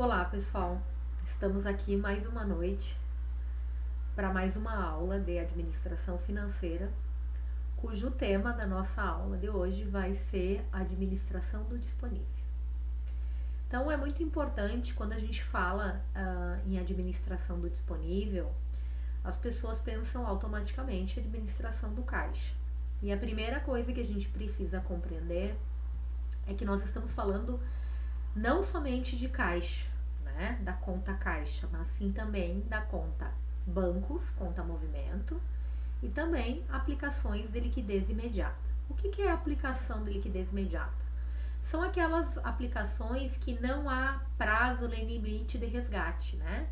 Olá, pessoal. Estamos aqui mais uma noite para mais uma aula de administração financeira, cujo tema da nossa aula de hoje vai ser administração do disponível. Então, é muito importante quando a gente fala em administração do disponível, as pessoas pensam automaticamente em administração do caixa. E a primeira coisa que a gente precisa compreender é que nós estamos falando não somente de caixa, né, da conta caixa, mas sim também da conta bancos, conta movimento e também aplicações de liquidez imediata. O que é aplicação de liquidez imediata? São aquelas aplicações que não há prazo nem limite de resgate, né?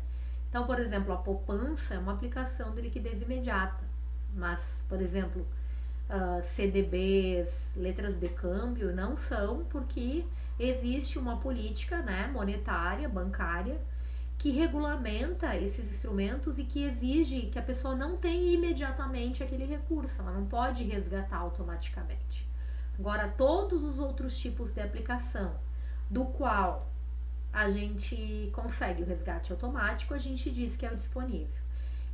Então, por exemplo, a poupança é uma aplicação de liquidez imediata, mas, por exemplo, CDBs, letras de câmbio não são, porque existe uma política, né, monetária, bancária, que regulamenta esses instrumentos e que exige que a pessoa não tenha imediatamente aquele recurso, ela não pode resgatar automaticamente. Agora, todos os outros tipos de aplicação, do qual a gente consegue o resgate automático, a gente diz que é o disponível.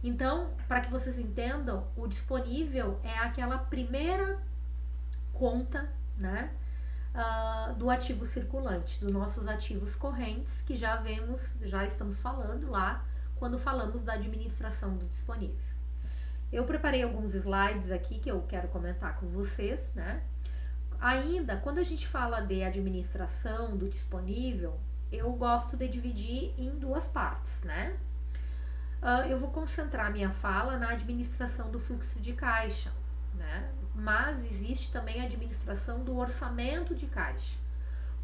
Então, para que vocês entendam, o disponível é aquela primeira conta, né, do ativo circulante, dos nossos ativos correntes, que já estamos falando lá quando falamos da administração do disponível. Eu preparei alguns slides aqui que eu quero comentar com vocês, né? Ainda, quando a gente fala de administração do disponível, eu gosto de dividir em duas partes, né? Eu vou concentrar minha fala na administração do fluxo de caixa, né? Mas existe também a administração do orçamento de caixa.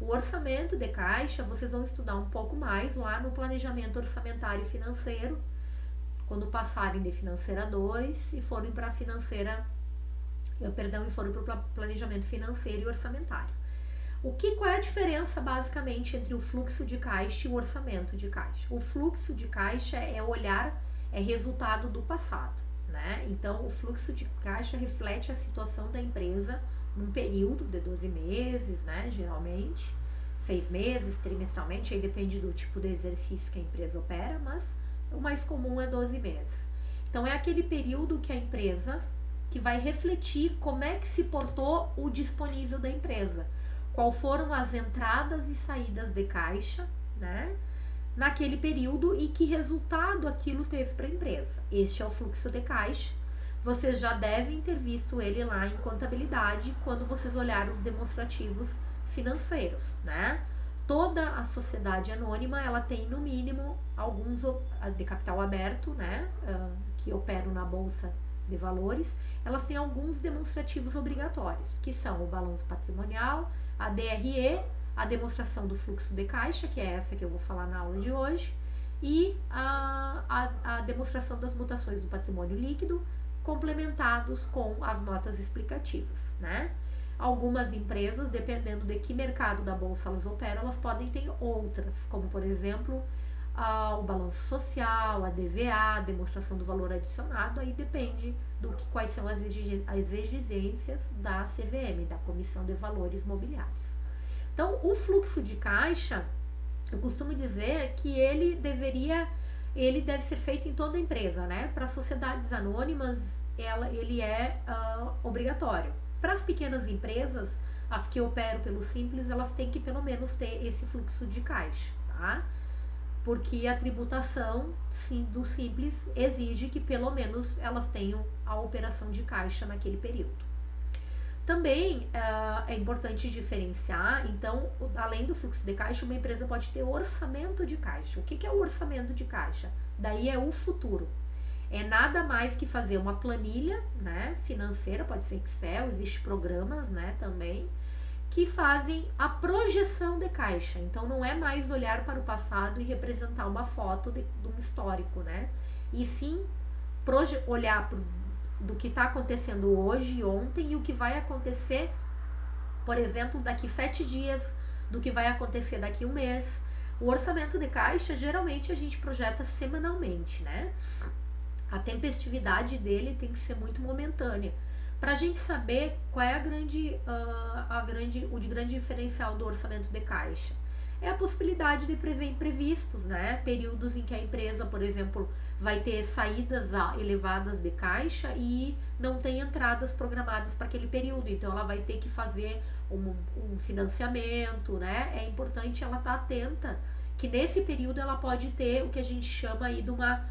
O orçamento de caixa vocês vão estudar um pouco mais lá no planejamento orçamentário financeiro, quando passarem de financeira 2 e forem para o planejamento financeiro e orçamentário. Qual é a diferença basicamente entre o fluxo de caixa e o orçamento de caixa? O fluxo de caixa é resultado do passado, né? Então, o fluxo de caixa reflete a situação da empresa num período de 12 meses, né? Geralmente, 6 meses, trimestralmente, aí depende do tipo de exercício que a empresa opera, mas o mais comum é 12 meses. Então, é aquele período que a empresa, que vai refletir como é que se portou o disponível da empresa. Qual foram as entradas e saídas de caixa, né, naquele período e que resultado aquilo teve para a empresa. Este é o fluxo de caixa. Vocês já devem ter visto ele lá em contabilidade quando vocês olharam os demonstrativos financeiros, né? Toda a sociedade anônima, ela tem no mínimo alguns de capital aberto, né, que operam na bolsa de valores, elas têm alguns demonstrativos obrigatórios, que são o balanço patrimonial, a DRE, a demonstração do fluxo de caixa, que é essa que eu vou falar na aula de hoje, e a demonstração das mutações do patrimônio líquido, complementados com as notas explicativas, né? Algumas empresas, dependendo de que mercado da bolsa elas operam, elas podem ter outras, como por exemplo, o balanço social, a DVA, a demonstração do valor adicionado, aí depende quais são as exigências da CVM, da Comissão de Valores Mobiliários. Então, o fluxo de caixa, eu costumo dizer que ele deve ser feito em toda a empresa, né? Para sociedades anônimas, ele é obrigatório. Para as pequenas empresas, as que operam pelo Simples, elas têm que pelo menos ter esse fluxo de caixa, tá? Porque a tributação do Simples exige que pelo menos elas tenham a operação de caixa naquele período. Também é importante diferenciar, então, além do fluxo de caixa, uma empresa pode ter orçamento de caixa. O que é o orçamento de caixa? Daí é o futuro. É nada mais que fazer uma planilha, né, financeira, pode ser Excel, existem programas, né, também, que fazem a projeção de caixa. Então, não é mais olhar para o passado e representar uma foto de um histórico, né? E sim olhar do que está acontecendo hoje e ontem e o que vai acontecer, por exemplo, daqui 7 dias, do que vai acontecer daqui 1 mês. O orçamento de caixa, geralmente, a gente projeta semanalmente, né? A tempestividade dele tem que ser muito momentânea. Para a gente saber qual é o grande diferencial do orçamento de caixa. é a possibilidade de prever imprevistos, né? Períodos em que a empresa, por exemplo, vai ter saídas elevadas de caixa e não tem entradas programadas para aquele período, então ela vai ter que fazer um financiamento, né? É importante ela estar atenta que nesse período ela pode ter o que a gente chama aí de uma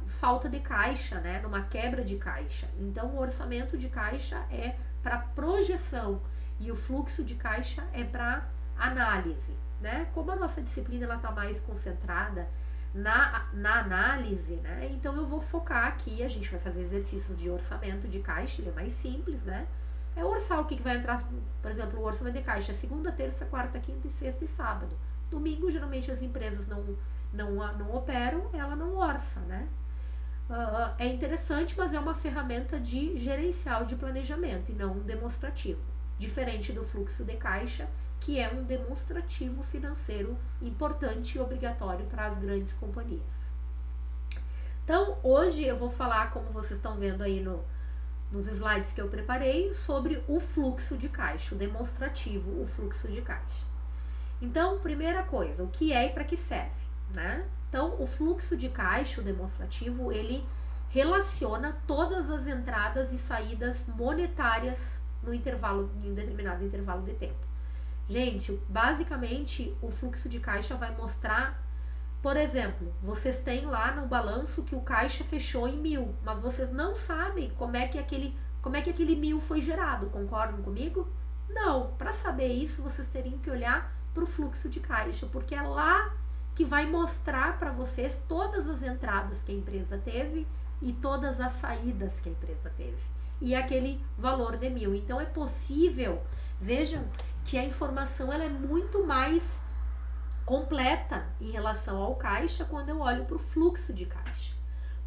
falta de caixa, né? Numa quebra de caixa. Então o orçamento de caixa é para projeção e o fluxo de caixa é para análise, né? Como a nossa disciplina ela está mais concentrada na análise, né? Então eu vou focar aqui, a gente vai fazer exercícios de orçamento de caixa, ele é mais simples, né? É orçar o que vai entrar, por exemplo, o orçamento de caixa é segunda, terça, quarta, quinta, sexta e sábado. Domingo, geralmente as empresas não operam, ela não orça, né? É interessante, mas é uma ferramenta de gerencial de planejamento e não um demonstrativo. Diferente do fluxo de caixa, que é um demonstrativo financeiro importante e obrigatório para as grandes companhias. Então, hoje eu vou falar, como vocês estão vendo aí nos slides que eu preparei, sobre o fluxo de caixa, o demonstrativo, o fluxo de caixa. Então, primeira coisa, o que é e para que serve, né? Então, o fluxo de caixa, o demonstrativo, ele relaciona todas as entradas e saídas monetárias em um determinado intervalo de tempo. Gente, basicamente, o fluxo de caixa vai mostrar, por exemplo, vocês têm lá no balanço que o caixa fechou em 1.000, mas vocês não sabem como é que aquele 1.000 foi gerado, concordam comigo? Não, para saber isso, vocês teriam que olhar para o fluxo de caixa, porque é lá que vai mostrar para vocês todas as entradas que a empresa teve e todas as saídas que a empresa teve. E aquele valor de 1.000. Então, é possível, vejam, que a informação ela é muito mais completa em relação ao caixa quando eu olho para o fluxo de caixa.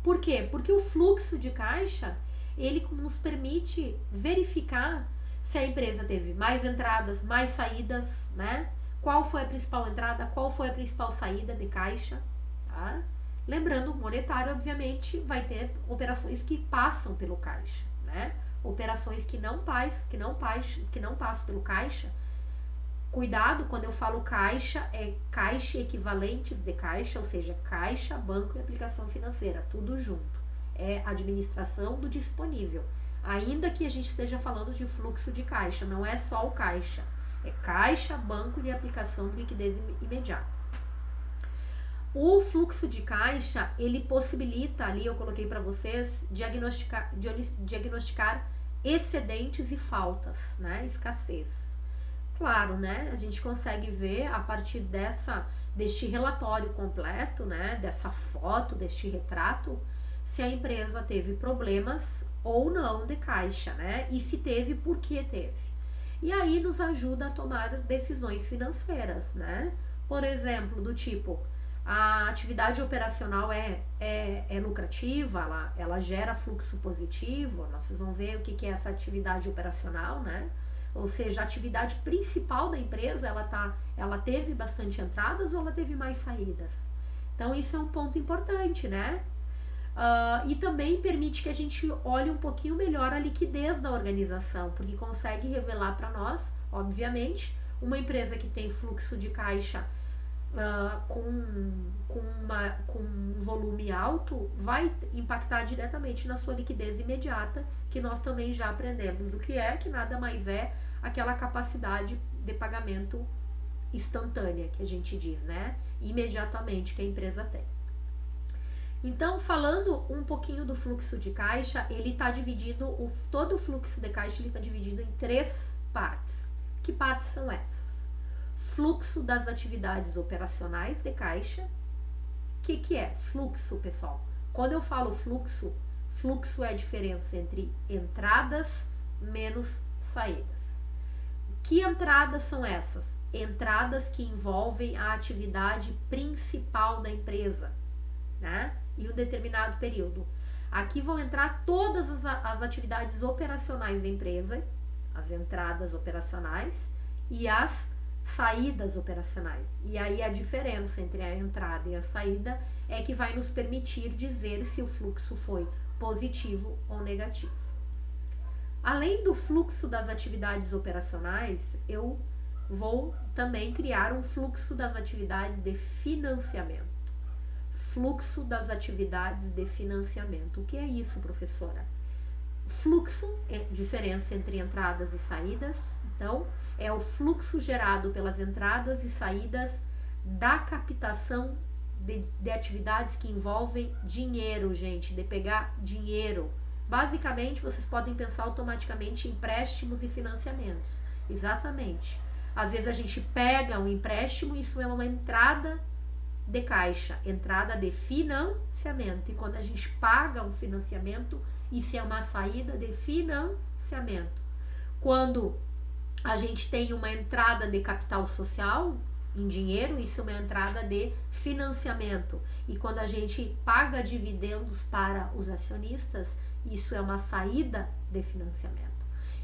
Por quê? Porque o fluxo de caixa, ele nos permite verificar se a empresa teve mais entradas, mais saídas, né? Qual foi a principal entrada, qual foi a principal saída de caixa, tá? Lembrando, o monetário, obviamente, vai ter operações que passam pelo caixa, né? Operações que não passam pelo caixa. Cuidado, quando eu falo caixa, é caixa e equivalentes de caixa, ou seja, caixa, banco e aplicação financeira, tudo junto. É administração do disponível. Ainda que a gente esteja falando de fluxo de caixa, não é só o caixa. É caixa, banco e aplicação de liquidez imediata. O fluxo de caixa, ele possibilita ali, eu coloquei para vocês, diagnosticar excedentes e faltas, né? Escassez. Claro, né? A gente consegue ver a partir deste relatório completo, né? Dessa foto, deste retrato, se a empresa teve problemas ou não de caixa, né? E se teve, por que teve. E aí nos ajuda a tomar decisões financeiras, né? Por exemplo, do tipo, a atividade operacional é lucrativa, ela gera fluxo positivo, vocês vão ver o que é essa atividade operacional, né? Ou seja, a atividade principal da empresa, ela teve bastante entradas ou ela teve mais saídas? Então, isso é um ponto importante, né? E também permite que a gente olhe um pouquinho melhor a liquidez da organização, porque consegue revelar para nós, obviamente, uma empresa que tem fluxo de caixa com um volume alto vai impactar diretamente na sua liquidez imediata, que nós também já aprendemos o que nada mais é aquela capacidade de pagamento instantânea que a gente diz, né? Imediatamente que a empresa tem. Então, falando um pouquinho do fluxo de caixa, ele está dividido, todo o fluxo de caixa ele está dividido em 3 partes. Que partes são essas? Fluxo das atividades operacionais de caixa. O que é fluxo, pessoal? Quando eu falo fluxo é a diferença entre entradas menos saídas. Que entradas são essas? Entradas que envolvem a atividade principal da empresa, né? Em um determinado período. Aqui vão entrar todas as atividades operacionais da empresa, as entradas operacionais e as saídas operacionais. E aí a diferença entre a entrada e a saída é que vai nos permitir dizer se o fluxo foi positivo ou negativo. Além do fluxo das atividades operacionais, eu vou também criar um fluxo das atividades de financiamento. Fluxo das atividades de financiamento. O que é isso, professora? Fluxo é diferença entre entradas e saídas. Então, é o fluxo gerado pelas entradas e saídas da captação de atividades que envolvem dinheiro, gente, de pegar dinheiro. Basicamente, vocês podem pensar automaticamente em empréstimos e financiamentos. Exatamente. Às vezes a gente pega um empréstimo e isso é uma entrada de caixa, entrada de financiamento. E quando a gente paga um financiamento, isso é uma saída de financiamento. Quando a gente tem uma entrada de capital social em dinheiro, isso é uma entrada de financiamento. E quando a gente paga dividendos para os acionistas, isso é uma saída de financiamento.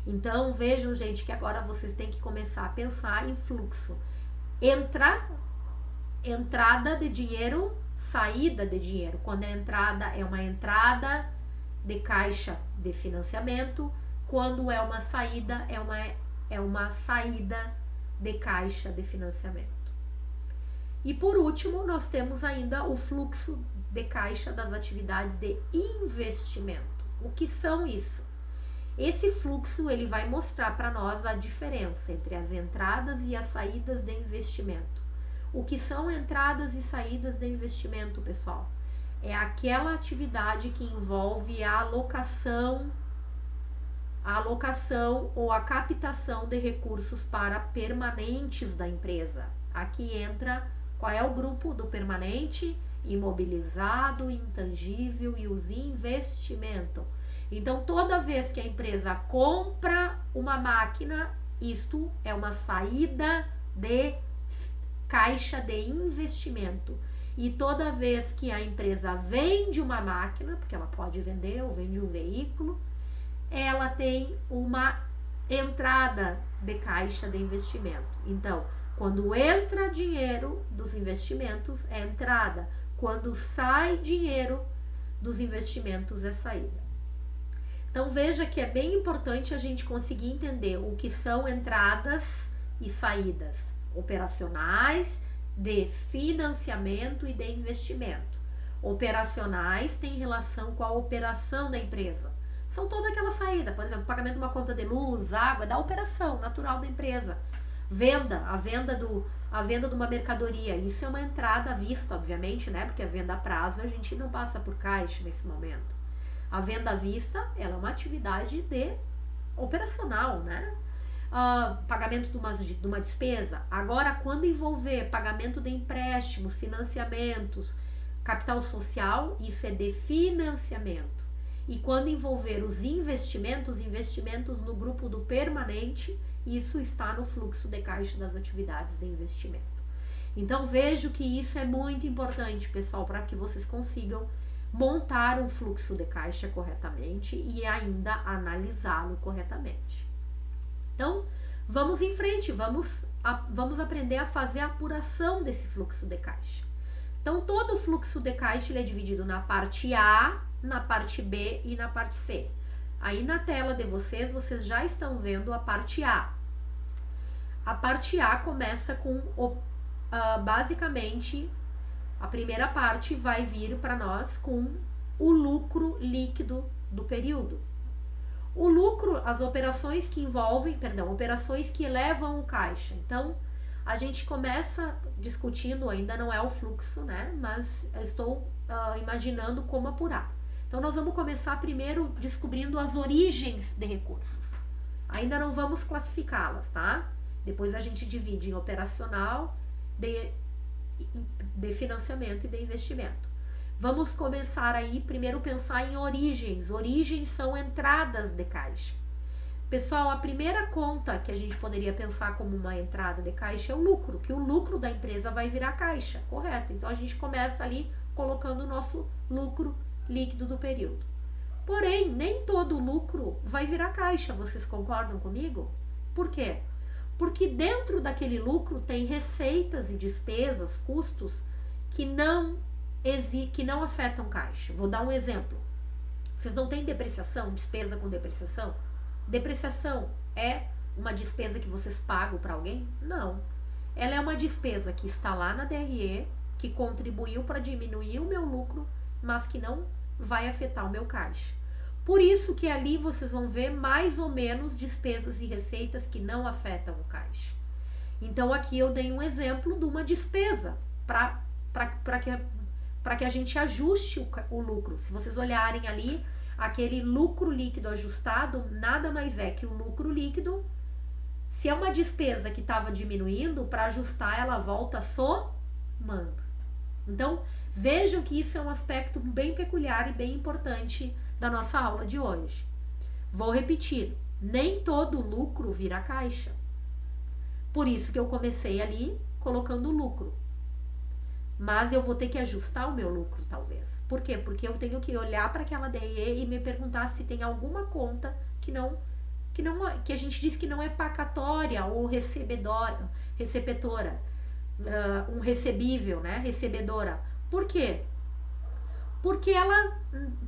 Então, vejam, gente, que agora vocês têm que começar a pensar em fluxo. Entrada de dinheiro, saída de dinheiro. Quando a entrada é uma entrada de caixa de financiamento, quando é uma saída, é uma saída de caixa de financiamento. E por último, nós temos ainda o fluxo de caixa das atividades de investimento. O que são isso? Esse fluxo ele vai mostrar para nós a diferença entre as entradas e as saídas de investimento. O que são entradas e saídas de investimento, pessoal? É aquela atividade que envolve a alocação ou a captação de recursos para permanentes da empresa. Aqui entra qual é o grupo do permanente, imobilizado, intangível e os investimentos. Então, toda vez que a empresa compra uma máquina, isto é uma saída de caixa de investimento. E toda vez que a empresa vende uma máquina, porque ela pode vender ou vende um veículo, ela tem uma entrada de caixa de investimento. Então, quando entra dinheiro dos investimentos, é entrada. Quando sai dinheiro dos investimentos, é saída. Então, veja que é bem importante a gente conseguir entender o que são entradas e saídas operacionais, de financiamento e de investimento. Operacionais têm relação com a operação da empresa. São toda aquela saída, por exemplo, pagamento de uma conta de luz, água, da operação natural da empresa. A venda de uma mercadoria, isso é uma entrada à vista, obviamente, né? Porque a venda a prazo a gente não passa por caixa nesse momento. A venda à vista, ela é uma atividade operacional, né? Pagamento de uma despesa. Agora, quando envolver pagamento de empréstimos, financiamentos, capital social, isso é de financiamento. E quando envolver os investimentos no grupo do permanente, isso está no fluxo de caixa das atividades de investimento. Então, vejo que isso é muito importante, pessoal, para que vocês consigam montar um fluxo de caixa corretamente e ainda analisá-lo corretamente. Então, vamos em frente, vamos aprender a fazer a apuração desse fluxo de caixa. Então, todo o fluxo de caixa ele é dividido na parte A, na parte B e na parte C. Aí na tela de vocês já estão vendo a parte A. A parte A começa com, basicamente, a primeira parte vai vir para nós com o lucro líquido do período. O lucro, as operações que operações que elevam o caixa. Então, a gente começa discutindo, ainda não é o fluxo, né? Mas eu estou imaginando como apurar. Então, nós vamos começar primeiro descobrindo as origens de recursos. Ainda não vamos classificá-las, tá? Depois a gente divide em operacional, de financiamento e de investimento. Vamos começar aí, primeiro pensar em origens. Origens são entradas de caixa. Pessoal, a primeira conta que a gente poderia pensar como uma entrada de caixa é o lucro, que o lucro da empresa vai virar caixa, correto? Então, a gente começa ali colocando o nosso lucro líquido do período. Porém, nem todo lucro vai virar caixa, vocês concordam comigo? Por quê? Porque dentro daquele lucro tem receitas e despesas, custos, que não afetam caixa. Vou dar um exemplo. Vocês não têm depreciação, despesa com depreciação? Depreciação é uma despesa que vocês pagam para alguém? Não. ela é uma despesa que está lá na DRE, que contribuiu para diminuir o meu lucro, mas que não vai afetar o meu caixa. Por isso que ali vocês vão ver mais ou menos despesas e receitas que não afetam o caixa. Então aqui eu dei um exemplo de uma despesa para que a gente ajuste o lucro. Se vocês olharem ali, aquele lucro líquido ajustado nada mais é que o lucro líquido. Se é uma despesa que estava diminuindo, para ajustar ela volta somando. Então, vejam que isso é um aspecto bem peculiar e bem importante da nossa aula de hoje. Vou repetir, nem todo lucro vira caixa. Por isso que eu comecei ali colocando lucro. Mas eu vou ter que ajustar o meu lucro, talvez. Por quê? Porque eu tenho que olhar para aquela DRE e me perguntar se tem alguma conta que a gente diz que não é pacatória ou receptora, um recebível, né? Recebedora. Por quê? Porque ela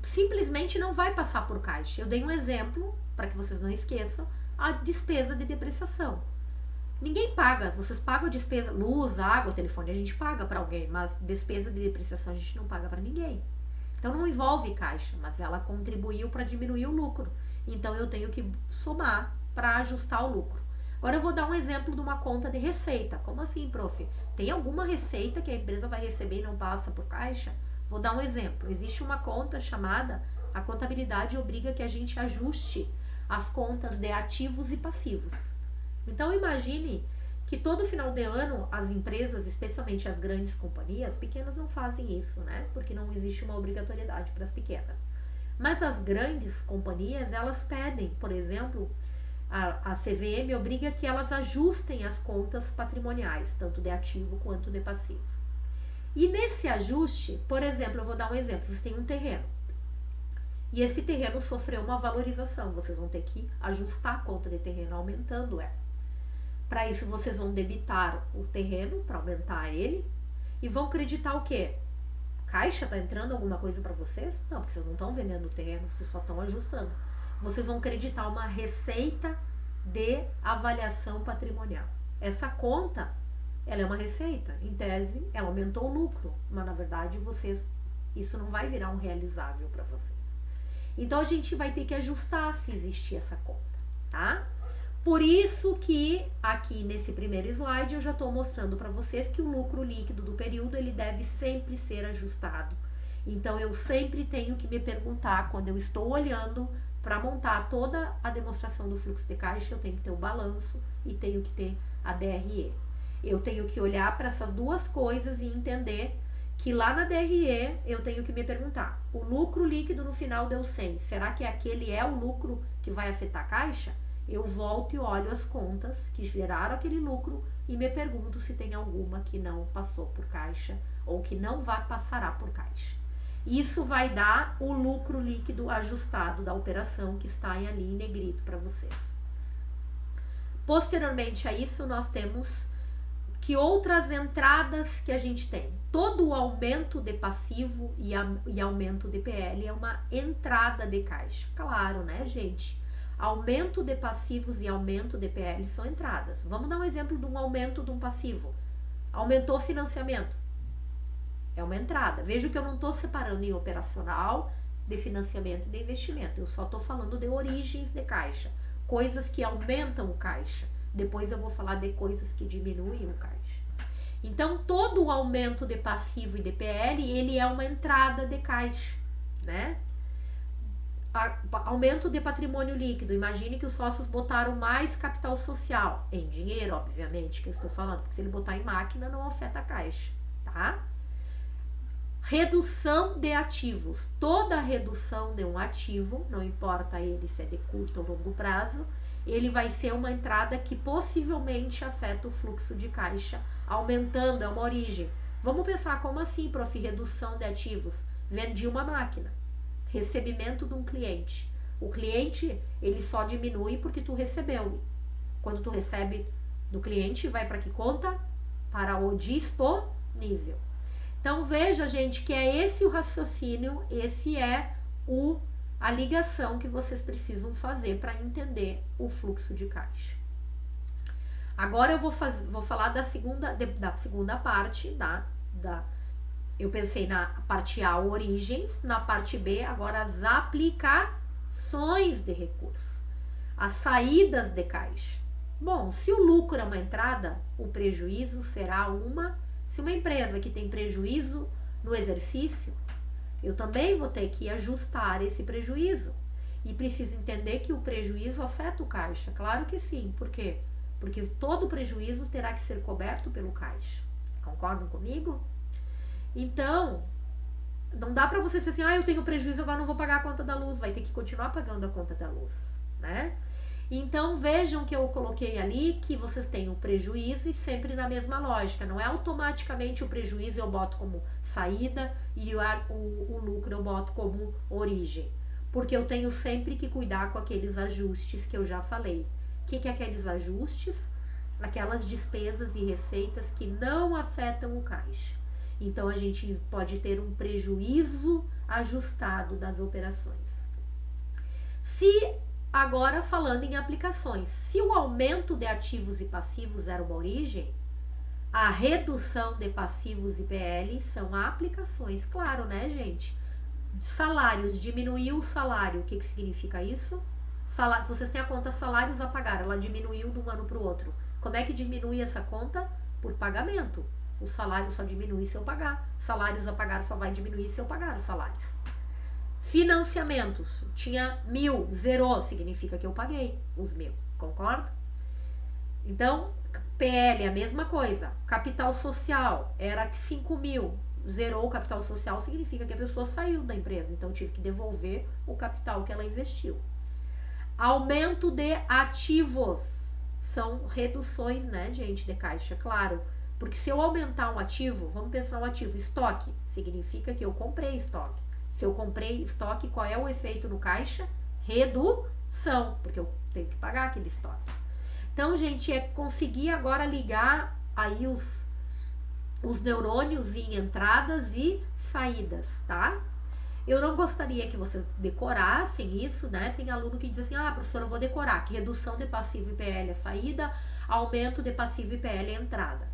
simplesmente não vai passar por caixa. Eu dei um exemplo, para que vocês não esqueçam, a despesa de depreciação. Ninguém paga, vocês pagam a despesa, luz, água, telefone, a gente paga para alguém, mas despesa de depreciação a gente não paga para ninguém. Então não envolve caixa, mas ela contribuiu para diminuir o lucro. Então eu tenho que somar para ajustar o lucro. Agora eu vou dar um exemplo de uma conta de receita. Como assim, prof? Tem alguma receita que a empresa vai receber e não passa por caixa? Vou dar um exemplo. Existe uma conta chamada, a contabilidade obriga que a gente ajuste as contas de ativos e passivos. Então imagine que todo final de ano as empresas, especialmente as grandes companhias, pequenas não fazem isso, né? Porque não existe uma obrigatoriedade para as pequenas. Mas as grandes companhias, elas pedem, por exemplo, a CVM obriga que elas ajustem as contas patrimoniais, tanto de ativo quanto de passivo. E nesse ajuste, por exemplo, eu vou dar um exemplo, vocês têm um terreno. E esse terreno sofreu uma valorização, vocês vão ter que ajustar a conta de terreno, aumentando ela. Para isso, vocês vão debitar o terreno, para aumentar ele, e vão creditar o quê? Caixa tá entrando alguma coisa para vocês? Não, porque vocês não estão vendendo o terreno, vocês só estão ajustando. Vocês vão creditar uma receita de avaliação patrimonial. Essa conta, ela é uma receita. Em tese, ela aumentou o lucro, mas na verdade isso não vai virar um realizável para vocês. Então a gente vai ter que ajustar se existir essa conta, tá? Por isso que aqui nesse primeiro slide eu já estou mostrando para vocês que o lucro líquido do período ele deve sempre ser ajustado. Então eu sempre tenho que me perguntar, quando eu estou olhando para montar toda a demonstração do fluxo de caixa, eu tenho que ter o balanço e tenho que ter a DRE. Eu tenho que olhar para essas duas coisas e entender que lá na DRE eu tenho que me perguntar, o lucro líquido no final deu 100, será que aquele é o lucro que vai afetar a caixa? Eu volto e olho as contas que geraram aquele lucro e me pergunto se tem alguma que não passou por caixa ou que não passará por caixa. Isso vai dar o lucro líquido ajustado da operação que está ali em negrito para vocês. Posteriormente a isso, nós temos que outras entradas que a gente tem. Todo o aumento de passivo e aumento de PL é uma entrada de caixa. Claro, né, gente? Aumento de passivos e aumento de PL são entradas. Vamos dar um exemplo de um aumento de um passivo. Aumentou o financiamento. É uma entrada. Veja que eu não estou separando em operacional, de financiamento e de investimento. Eu só estou falando de origens de caixa. Coisas que aumentam o caixa. Depois eu vou falar de coisas que diminuem o caixa. Então, todo o aumento de passivo e de PL, ele é uma entrada de caixa, né? Aumento de patrimônio líquido. Imagine que os sócios botaram mais capital social, em dinheiro, obviamente, que eu estou falando, porque se ele botar em máquina, não afeta a caixa, tá? Redução de ativos. Toda redução de um ativo, não importa ele se é de curto ou longo prazo, ele vai ser uma entrada que possivelmente afeta o fluxo de caixa, aumentando, é uma origem. Vamos pensar como assim, prof, redução de ativos? Vendi uma máquina. Recebimento de um cliente. O cliente, ele só diminui porque tu recebeu. Quando tu recebe do cliente, vai para que conta? Para o disponível. Então, veja, gente, que é esse o raciocínio, esse é a ligação que vocês precisam fazer para entender o fluxo de caixa. Agora eu vou falar da segunda parte eu pensei na parte A, origens, na parte B, agora as aplicações de recurso, as saídas de caixa. Bom, se o lucro é uma entrada, o prejuízo será se uma empresa que tem prejuízo no exercício, eu também vou ter que ajustar esse prejuízo. E preciso entender que o prejuízo afeta o caixa. Claro que sim. Por quê? Porque todo prejuízo terá que ser coberto pelo caixa. Concordam comigo? Então, não dá pra você dizer assim, eu tenho prejuízo, agora não vou pagar a conta da luz. Vai ter que continuar pagando a conta da luz, né? Então, vejam que eu coloquei ali que vocês têm o prejuízo e sempre na mesma lógica. Não é automaticamente o prejuízo eu boto como saída e o lucro eu boto como origem. Porque eu tenho sempre que cuidar com aqueles ajustes que eu já falei. O que é aqueles ajustes? Aquelas despesas e receitas que não afetam o caixa. Então, a gente pode ter um prejuízo ajustado das operações. Agora, falando em aplicações, se o aumento de ativos e passivos era uma origem, a redução de passivos e PL são aplicações. Claro, né, gente? Salários, diminuiu o salário. O que significa isso? Vocês têm a conta salários a pagar, ela diminuiu de um ano para o outro. Como é que diminui essa conta? Por pagamento. O salário só diminui se eu pagar. Salários a pagar só vai diminuir se eu pagar os salários. Financiamentos. Tinha 1.000, zerou, significa que eu paguei os 1.000. Concorda? Então, PL, a mesma coisa. Capital social, era 5.000. Zerou o capital social, significa que a pessoa saiu da empresa. Então, eu tive que devolver o capital que ela investiu. Aumento de ativos. São reduções, né, gente, de caixa, claro. Porque se eu aumentar um ativo, vamos pensar um ativo, estoque, significa que eu comprei estoque. Se eu comprei estoque, qual é o efeito no caixa? Redução, porque eu tenho que pagar aquele estoque. Então, gente, é conseguir agora ligar aí os neurônios em entradas e saídas, tá? Eu não gostaria que vocês decorassem isso, né? Tem aluno que diz assim, professora, eu vou decorar, que redução de passivo e PL é saída, aumento de passivo e PL é entrada.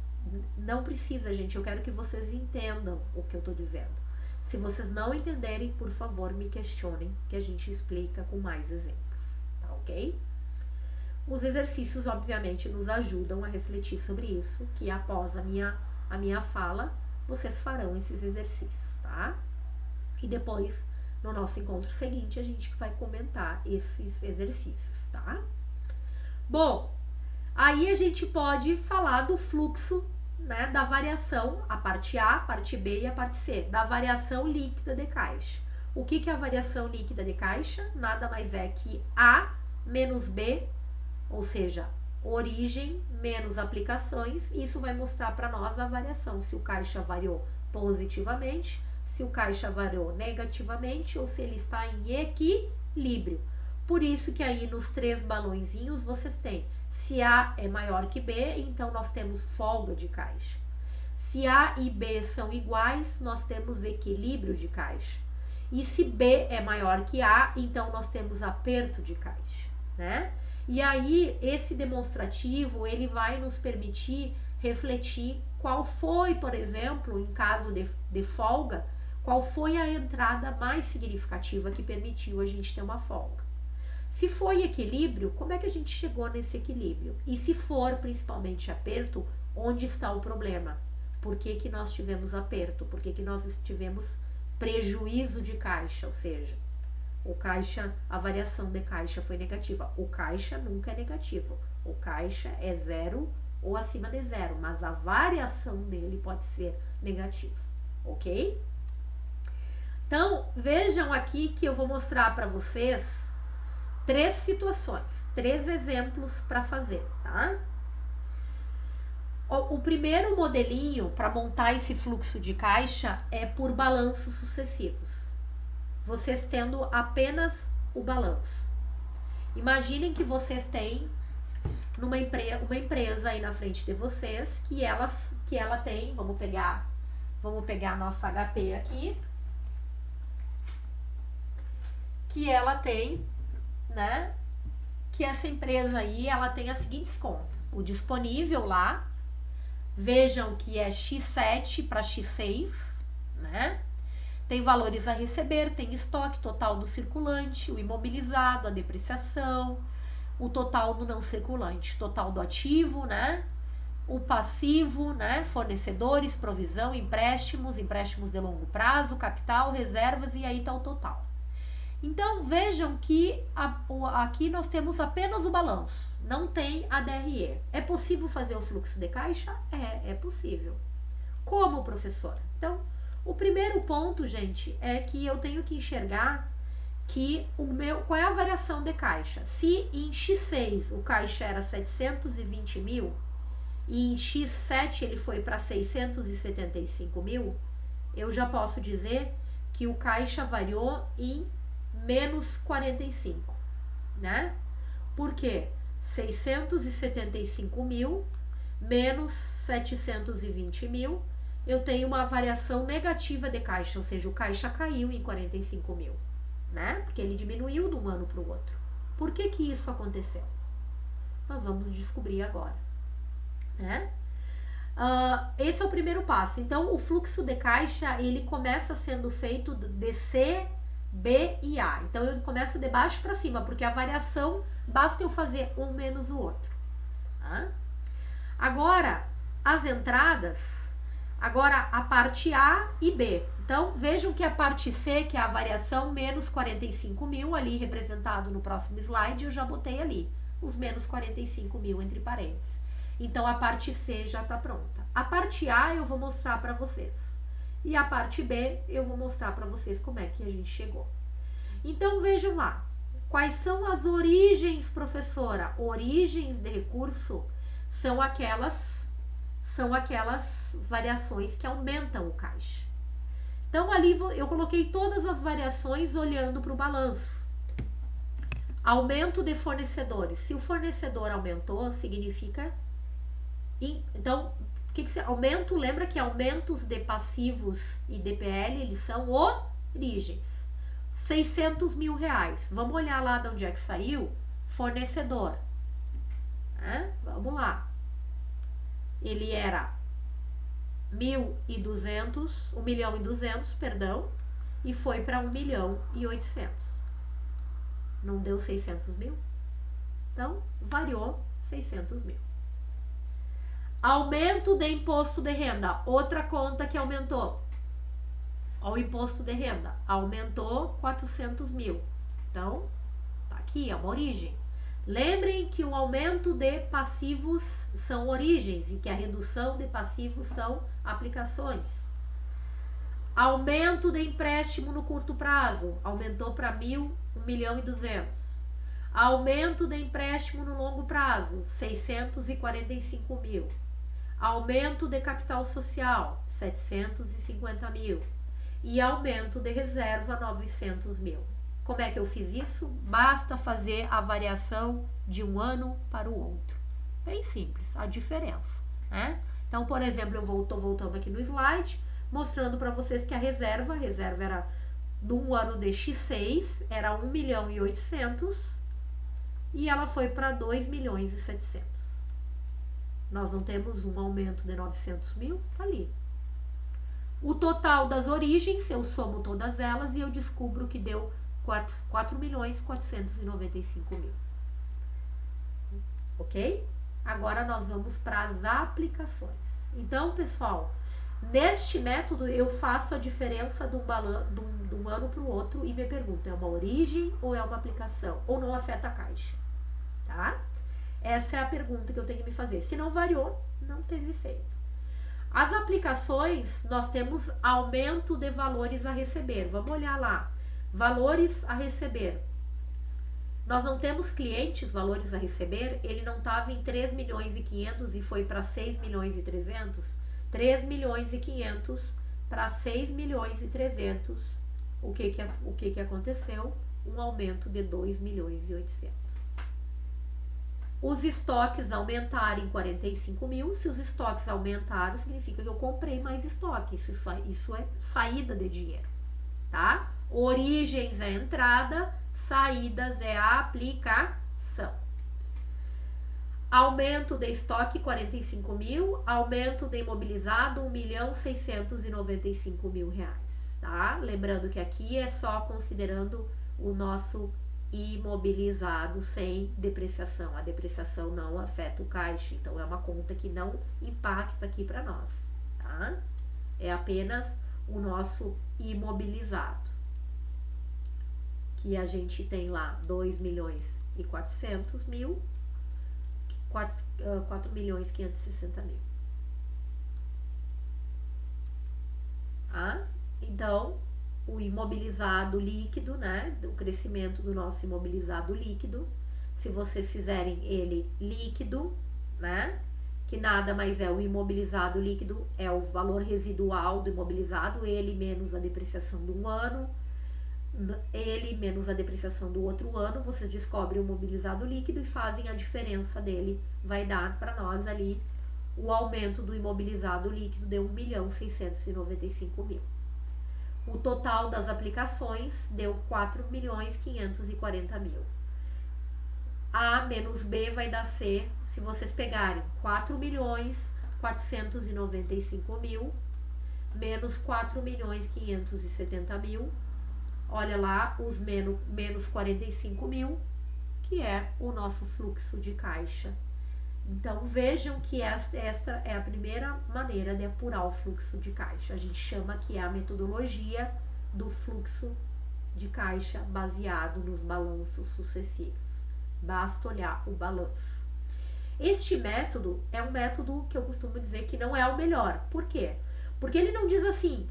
Não precisa, gente, eu quero que vocês entendam o que eu tô dizendo. Se vocês não entenderem, por favor, me questionem, que a gente explica com mais exemplos, tá ok? Os exercícios, obviamente, nos ajudam a refletir sobre isso, que após a minha fala, vocês farão esses exercícios, tá? E depois, no nosso encontro seguinte, a gente vai comentar esses exercícios, tá? Bom, aí a gente pode falar do fluxo, né, da variação, a parte A, a parte B e a parte C, da variação líquida de caixa. O que é a variação líquida de caixa? Nada mais é que A menos B, ou seja, origem menos aplicações. Isso vai mostrar para nós a variação, se o caixa variou positivamente, se o caixa variou negativamente ou se ele está em equilíbrio. Por isso que aí nos 3 balõezinhos vocês têm, se A é maior que B, então nós temos folga de caixa. Se A e B são iguais, nós temos equilíbrio de caixa. E se B é maior que A, então nós temos aperto de caixa, né? E aí, esse demonstrativo, ele vai nos permitir refletir qual foi, por exemplo, em caso de folga, qual foi a entrada mais significativa que permitiu a gente ter uma folga. Se foi equilíbrio, como é que a gente chegou nesse equilíbrio? E se for principalmente aperto, onde está o problema? Por que nós tivemos aperto? Por que nós tivemos prejuízo de caixa? Ou seja, a variação de caixa foi negativa. O caixa nunca é negativo. O caixa é 0 ou acima de 0, mas a variação dele pode ser negativa, ok? Então, vejam aqui que eu vou mostrar para vocês 3 situações, 3 exemplos para fazer, tá? O primeiro modelinho para montar esse fluxo de caixa é por balanços sucessivos. Vocês tendo apenas o balanço. Imaginem que vocês têm uma empresa aí na frente de vocês que ela tem, vamos pegar a nossa HP aqui, que ela tem, né, que essa empresa aí, ela tem as seguintes contas. o disponível lá. Vejam que é X7 para X6, né? Tem valores a receber, tem estoque total do circulante, o imobilizado, a depreciação, o total do não circulante, total do ativo, né? O passivo, né? Fornecedores, provisão, empréstimos de longo prazo, capital, reservas, e aí tá o total. Então, vejam que aqui nós temos apenas o balanço, não tem a DRE. É possível fazer o fluxo de caixa? É possível. Como, professora? Então, o primeiro ponto, gente, é que eu tenho que enxergar que qual é a variação de caixa. Se em X6 o caixa era 720 mil e em X7 ele foi para 675 mil, eu já posso dizer que o caixa variou em menos 45, né? Por quê? 675 mil menos 720 mil, eu tenho uma variação negativa de caixa, ou seja, o caixa caiu em 45 mil, né? Porque ele diminuiu de um ano para o outro. Por que que isso aconteceu? Nós vamos descobrir agora, né? Esse é o primeiro passo. Então, o fluxo de caixa, ele começa sendo feito de C, B e A. Então, eu começo de baixo para cima, porque a variação, basta eu fazer um menos o outro, tá? Agora, as entradas, agora a parte A e B. Então, vejam que a parte C, que é a variação, menos 45 mil, ali representado no próximo slide, eu já botei ali, os menos 45 mil entre parênteses. Então, a parte C já está pronta. A parte A eu vou mostrar para vocês. E a parte B eu vou mostrar para vocês como é que a gente chegou. Então, vejam lá. Quais são as origens, professora? Origens de recurso são aquelas variações que aumentam o caixa. Então, ali eu coloquei todas as variações olhando para o balanço. Aumento de fornecedores. Se o fornecedor aumentou, significa... Então, aumento, lembra que aumentos de passivos e DPL, eles são origens. 600 mil reais. Vamos olhar lá de onde é que saiu? Fornecedor. Vamos lá. Ele era 1.200, perdão, e foi para 1.800.000. Não deu 600 mil? Então, variou 600 mil. Aumento de imposto de renda. Outra conta que aumentou. O imposto de renda aumentou 400 mil. Então, tá aqui, é uma origem. Lembrem que o aumento de passivos são origens e que a redução de passivos são aplicações. Aumento de empréstimo no curto prazo. Aumentou para 1.200.000. Aumento de empréstimo no longo prazo. 645 mil. Aumento de capital social, 750 mil. E aumento de reserva, 900 mil. Como é que eu fiz isso? Basta fazer a variação de um ano para o outro. Bem simples, a diferença, né? Então, por exemplo, eu estou voltando aqui no slide, mostrando para vocês que a reserva era num ano de X6, era 1.800.000 e ela foi para 2.700.000. Nós não temos um aumento de 900 mil, tá ali. O total das origens, eu somo todas elas e eu descubro que deu 4.495.000. Ok? Agora nós vamos para as aplicações. Então, pessoal, neste método eu faço a diferença de um ano para o outro e me pergunto, é uma origem ou é uma aplicação? Ou não afeta a caixa? Tá? Essa é a pergunta que eu tenho que me fazer. Se não variou, não teve efeito. As aplicações, nós temos aumento de valores a receber. Vamos olhar lá. Valores a receber. Nós não temos clientes valores a receber. Ele não estava em 3.500.000 e foi para 6.300.000. 3.500.000 para 6.300.000. O que aconteceu? Um aumento de 2.800.000. Os estoques aumentaram em 45 mil. Se os estoques aumentaram, significa que eu comprei mais estoque. Isso é saída de dinheiro, tá? Origens é entrada, saídas é a aplicação. Aumento de estoque 45 mil, aumento de imobilizado 1.695.000 reais, tá? Lembrando que aqui é só considerando o nosso imobilizado sem depreciação. A depreciação não afeta o caixa, então é uma conta que não impacta aqui para nós, tá? É apenas o nosso imobilizado, que a gente tem lá 2.400.000, 4.560.000. Tá? Então, o imobilizado líquido, né? O crescimento do nosso imobilizado líquido, se vocês fizerem ele líquido, né? Que nada mais é o imobilizado líquido, é o valor residual do imobilizado, ele menos a depreciação de um ano, ele menos a depreciação do outro ano, vocês descobrem o imobilizado líquido e fazem a diferença dele, vai dar para nós ali o aumento do imobilizado líquido de 1.695.000. O total das aplicações deu 4.540.000. A menos B vai dar C, se vocês pegarem 4.495.000 menos 4.570.000, olha lá os menos 45.000, que é o nosso fluxo de caixa. Então vejam que esta é a primeira maneira de apurar o fluxo de caixa. A gente chama que é a metodologia do fluxo de caixa baseado nos balanços sucessivos. Basta olhar o balanço. Este método é um método que eu costumo dizer que não é o melhor. Por quê? Porque ele não diz assim,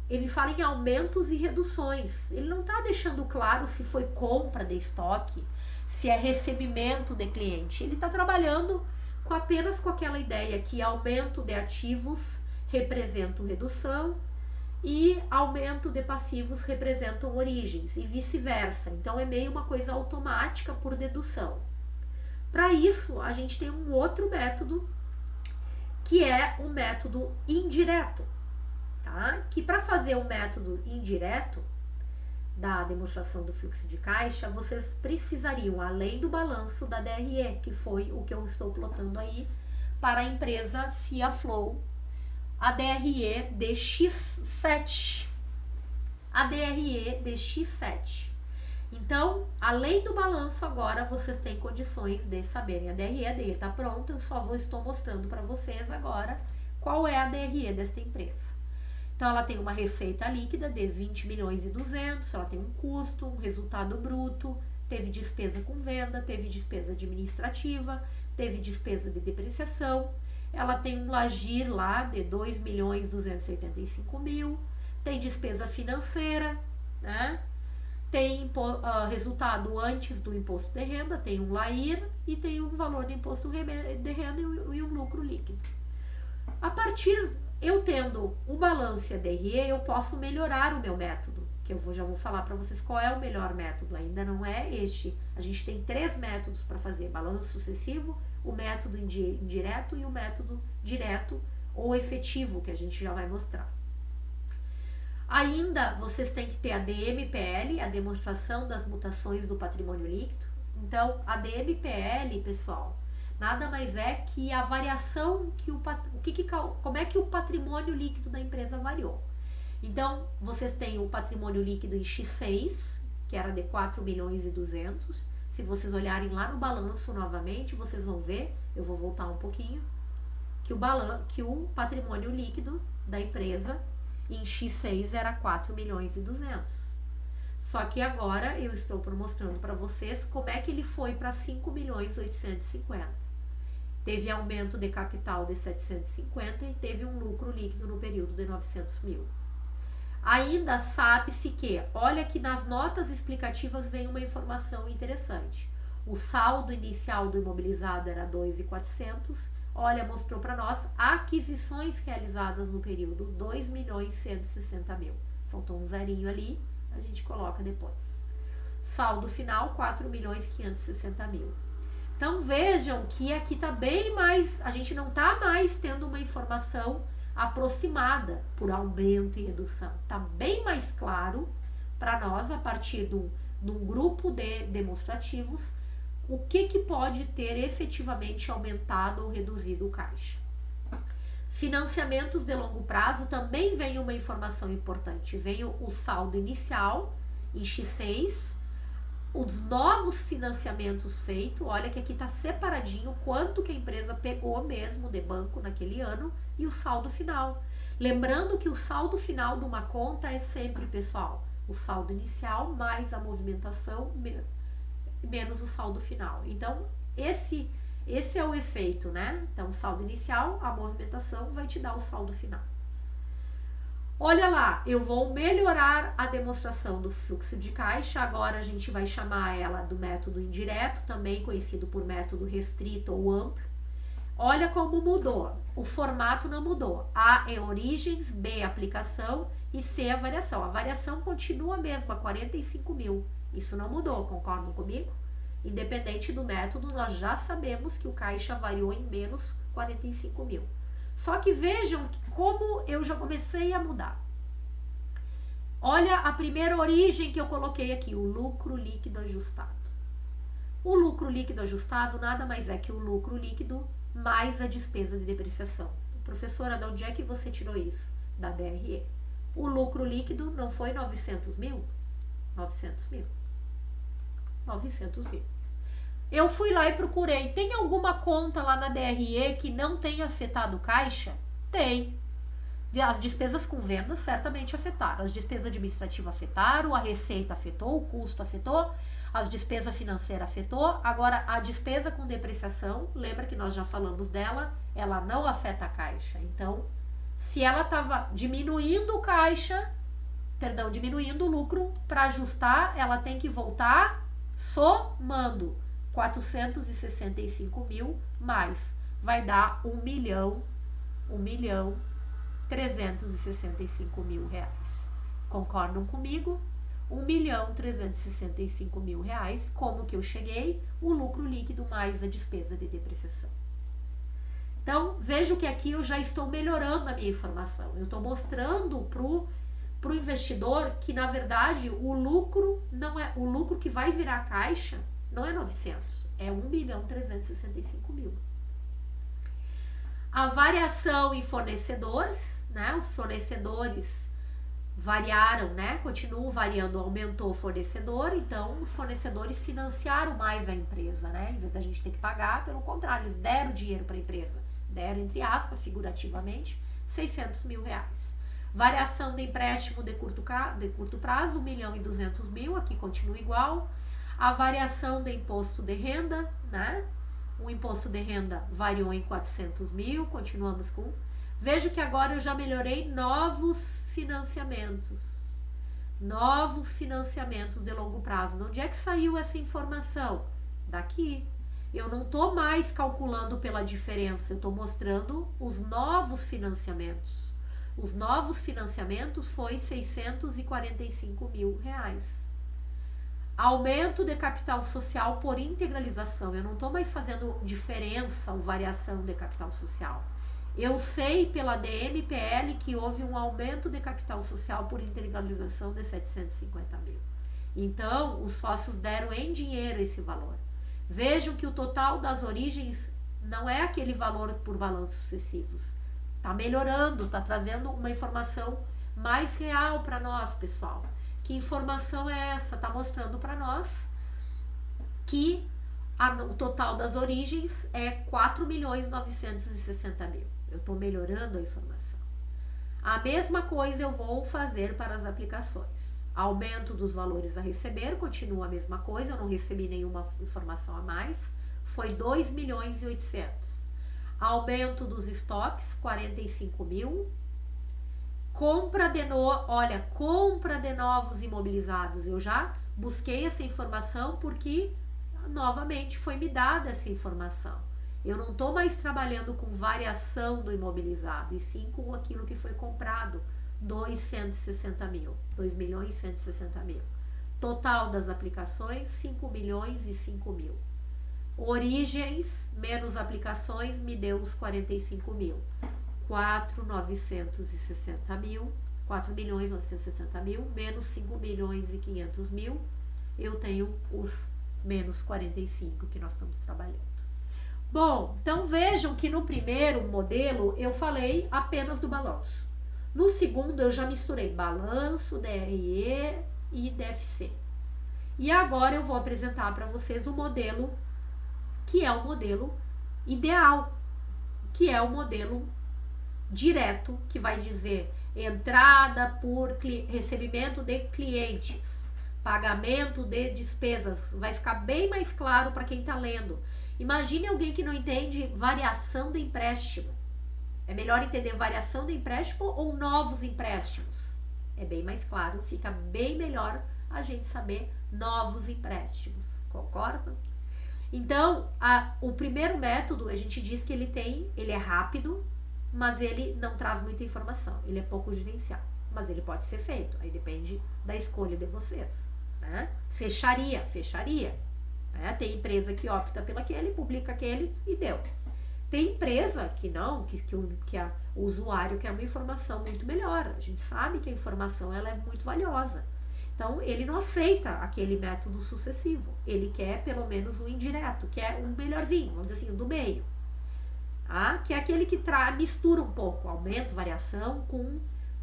ele fala em aumentos e reduções. Ele não está deixando claro se foi compra de estoque, se é recebimento de cliente. Ele está trabalhando apenas com aquela ideia que aumento de ativos representam redução e aumento de passivos representam origens e vice-versa. Então é meio uma coisa automática por dedução. Para isso, a gente tem um outro método, que é o método indireto, tá? Que para fazer o método indireto da demonstração do fluxo de caixa, vocês precisariam, além do balanço da DRE, que foi o que eu estou plotando aí, para a empresa Ciaflow, a DRE de X7. A DRE de X7. Então, além do balanço, agora vocês têm condições de saberem. A DRE está pronta, eu só estou mostrando para vocês agora qual é a DRE desta empresa. Então, ela tem uma receita líquida de 20.200.000, ela tem um custo, um resultado bruto, teve despesa com venda, teve despesa administrativa, teve despesa de depreciação, ela tem um LAGIR lá de 2.275.000, tem despesa financeira, né? Tem resultado antes do imposto de renda, tem um LAIR e tem um valor de imposto de renda e um lucro líquido. A partir, eu tendo o balanço e a DRE, eu posso melhorar o meu método, que eu já vou falar para vocês qual é o melhor método, ainda não é este. A gente tem 3 métodos para fazer, balanço sucessivo, o método indireto e o método direto ou efetivo, que a gente já vai mostrar. Ainda vocês têm que ter a DMPL, a demonstração das mutações do patrimônio líquido. Então, a DMPL, pessoal, nada mais é que a variação como é que o patrimônio líquido da empresa variou. Então, vocês têm o patrimônio líquido em X6, que era de 4.200.000. Se vocês olharem lá no balanço novamente, vocês vão ver, eu vou voltar um pouquinho, que o patrimônio líquido da empresa em X6 era 4.200.000. Só que agora eu estou mostrando para vocês como é que ele foi para 5.850.000. Teve aumento de capital de 750 e teve um lucro líquido no período de 900.000. Ainda sabe-se que, olha que nas notas explicativas vem uma informação interessante. O saldo inicial do imobilizado era 2.400. Olha, mostrou para nós aquisições realizadas no período 2.160.000. Faltou um zerinho ali, a gente coloca depois. Saldo final 4.560.000. Então vejam que aqui tá bem mais, a gente não tá mais tendo uma informação aproximada por aumento e redução. Tá bem mais claro para nós a partir de um grupo de demonstrativos o que pode ter efetivamente aumentado ou reduzido o caixa. Financiamentos de longo prazo também vem uma informação importante. Vem o saldo inicial em X6, os novos financiamentos feitos, olha que aqui está separadinho quanto que a empresa pegou mesmo de banco naquele ano e o saldo final. Lembrando que o saldo final de uma conta é sempre, pessoal, o saldo inicial mais a movimentação menos o saldo final. Então, esse é o efeito, né? Então, o saldo inicial, a movimentação vai te dar o saldo final. Olha lá, eu vou melhorar a demonstração do fluxo de caixa. Agora a gente vai chamar ela do método indireto, também conhecido por método restrito ou amplo. Olha como mudou. O formato não mudou. A é origens, B aplicação e C a variação. A variação continua a mesma, 45 mil. Isso não mudou, concordam comigo? Independente do método, nós já sabemos que o caixa variou em menos 45 mil. Só que vejam como eu já comecei a mudar. Olha a primeira origem que eu coloquei aqui, o lucro líquido ajustado. O lucro líquido ajustado nada mais é que o lucro líquido mais a despesa de depreciação. Professora, de onde é que você tirou isso? Da DRE. O lucro líquido não foi 900 mil? 900 mil. 900 mil. Eu fui lá e procurei. Tem alguma conta lá na DRE que não tenha afetado o caixa? Tem. As despesas com vendas certamente afetaram. As despesas administrativas afetaram, a receita afetou, o custo afetou, as despesas financeiras afetou. Agora, a despesa com depreciação, lembra que nós já falamos dela, ela não afeta a caixa. Então, se ela estava diminuindo o caixa, diminuindo o lucro, para ajustar, ela tem que voltar somando 465 mil mais, vai dar 1.365.000 reais. Concordam comigo? 1.365.000 reais. Como que eu cheguei? O lucro líquido mais a despesa de depreciação. Então, vejo que aqui eu já estou melhorando a minha informação. Eu estou mostrando pro investidor que, na verdade, o lucro não é o lucro que vai virar caixa. Não é 900, é 1.365.000. A variação em fornecedores, né? Os fornecedores variaram, né? Continuam variando, aumentou o fornecedor, então os fornecedores financiaram mais a empresa, né? Em vez da gente ter que pagar, pelo contrário, eles deram dinheiro para a empresa. Deram, entre aspas, figurativamente, 600 mil reais. Variação de empréstimo de curto prazo, 1.200.000, aqui continua igual. A variação do imposto de renda, né? O imposto de renda variou em 400 mil, continuamos com... Vejo que agora eu já melhorei novos financiamentos de longo prazo. De onde é que saiu essa informação? Daqui. Eu não estou mais calculando pela diferença, eu estou mostrando os novos financiamentos. Os novos financiamentos foi 645 mil reais. Aumento de capital social por integralização. Eu não estou mais fazendo diferença ou variação de capital social. Eu sei pela DMPL que houve um aumento de capital social por integralização de 750 mil. Então, os sócios deram em dinheiro esse valor. Vejam que o total das origens não é aquele valor por balanços sucessivos. Está melhorando, está trazendo uma informação mais real para nós, pessoal. Que informação é essa? Está mostrando para nós que o total das origens é 4.960.000. Eu estou melhorando a informação. A mesma coisa eu vou fazer para as aplicações. Aumento dos valores a receber, continua a mesma coisa, eu não recebi nenhuma informação a mais. Foi 2.800.000. Aumento dos estoques, 45 mil. Compra de novos imobilizados. Eu já busquei essa informação porque, novamente, foi me dada essa informação. Eu não estou mais trabalhando com variação do imobilizado, e sim com aquilo que foi comprado, 2.160.000. Total das aplicações, 5.005.000. Origens menos aplicações me deu os 45 mil. 4.960.000 menos 5.500.000, eu tenho os menos 45 que nós estamos trabalhando. Bom, então vejam que no primeiro modelo eu falei apenas do balanço. No segundo eu já misturei balanço, DRE e DFC. E agora eu vou apresentar para vocês o modelo que é o modelo ideal, que é o modelo direto, que vai dizer entrada por recebimento de clientes, pagamento de despesas. Vai ficar bem mais claro para quem está lendo. Imagine alguém que não entende variação do empréstimo. É melhor entender variação do empréstimo ou novos empréstimos? É bem mais claro, fica bem melhor a gente saber novos empréstimos. Concordam? Então, o primeiro método, a gente diz que ele é rápido, mas ele não traz muita informação. Ele é pouco gerencial, mas ele pode ser feito. Aí depende da escolha de vocês, né? Fecharia. Né? Tem empresa que opta pelo aquele, publica aquele e deu. Tem empresa que não, que o usuário quer uma informação muito melhor. A gente sabe que a informação ela é muito valiosa. Então, ele não aceita aquele método sucessivo. Ele quer pelo menos um indireto, que é um melhorzinho, vamos dizer assim, do meio. Tá? Que é aquele que mistura um pouco aumento, variação, com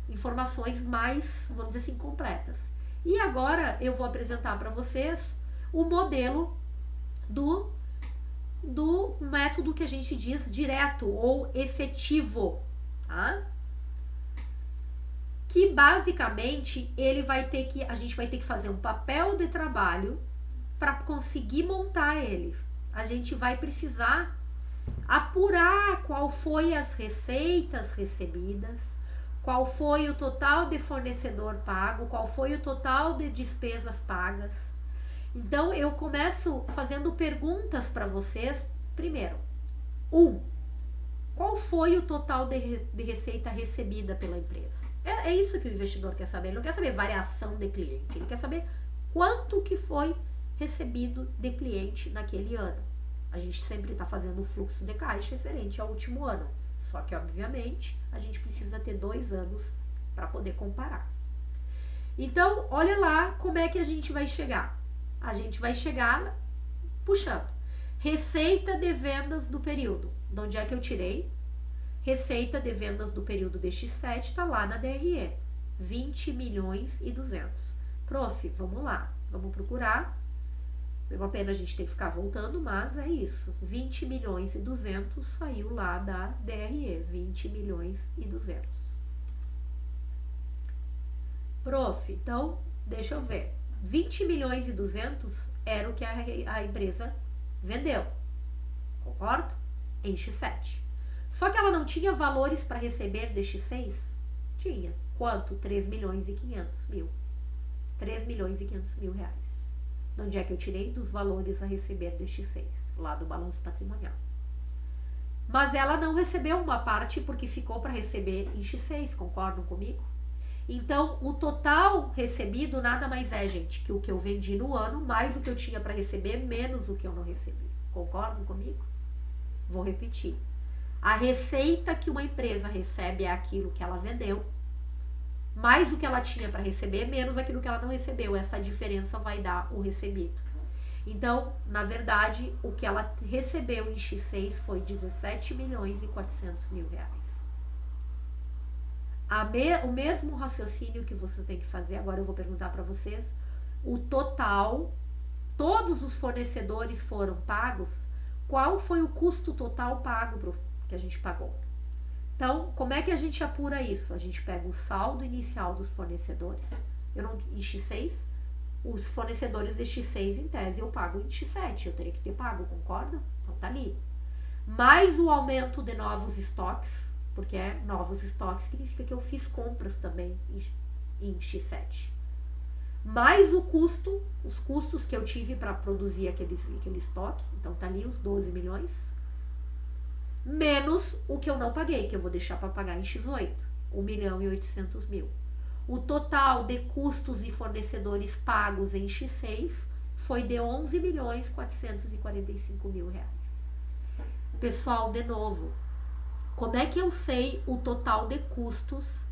informações mais, vamos dizer assim, completas. E agora eu vou apresentar para vocês o modelo do método que a gente diz direto ou efetivo, tá? Que basicamente a gente vai ter que fazer um papel de trabalho para conseguir montar ele. A gente vai precisar apurar qual foi as receitas recebidas, qual foi o total de fornecedor pago, qual foi o total de despesas pagas. Então eu começo fazendo perguntas para vocês. Primeiro, qual foi o total de receita recebida pela empresa? É isso que o investidor quer saber. Ele não quer saber variação de cliente. Ele quer saber quanto que foi recebido de cliente naquele ano. A gente sempre está fazendo o fluxo de caixa referente ao último ano. Só que, obviamente, a gente precisa ter 2 anos para poder comparar. Então, olha lá como é que a gente vai chegar. A gente vai chegar puxando. Receita de vendas do período. De onde é que eu tirei? Receita de vendas do período de X7 está lá na DRE. 20 milhões e 200. Prof, vamos lá. Vamos procurar. É uma pena a gente ter que ficar voltando, mas é isso. 20 milhões e 200 saiu lá da DRE. 20 milhões e 200. Prof, então, deixa eu ver. 20 milhões e 200 era o que a empresa vendeu. Concordo? Em X7. Só que ela não tinha valores para receber de X6? Tinha. Quanto? 3 milhões e 500 mil. 3 milhões e 500 mil reais. De onde é que eu tirei? Dos valores a receber de X6, lá do balanço patrimonial. Mas ela não recebeu uma parte porque ficou para receber em X6, concordam comigo? Então, o total recebido nada mais é, gente, que o que eu vendi no ano, mais o que eu tinha para receber, menos o que eu não recebi. Concordam comigo? Vou repetir. A receita que uma empresa recebe é aquilo que ela vendeu, mais o que ela tinha para receber, menos aquilo que ela não recebeu. Essa diferença vai dar o recebido. Então, na verdade, o que ela recebeu em X6 foi 17 milhões e 400 mil reais. O mesmo raciocínio que você tem que fazer, agora eu vou perguntar para vocês, o total, todos os fornecedores foram pagos, qual foi o custo total pago que a gente pagou? Então, como é que a gente apura isso? A gente pega o saldo inicial dos fornecedores, em X6, os fornecedores de X6, em tese, eu pago em X7, eu teria que ter pago, concorda? Então tá ali. Mais o aumento de novos estoques, porque novos estoques significa que eu fiz compras também em X7. Mais o custo, os custos que eu tive para produzir aquele estoque, então tá ali os 12 milhões, menos o que eu não paguei, que eu vou deixar para pagar em X8, 1 milhão e 800 mil. O total de custos e fornecedores pagos em X6 foi de 11 milhões 445 mil reais. Pessoal, de novo, como é que eu sei o total de custos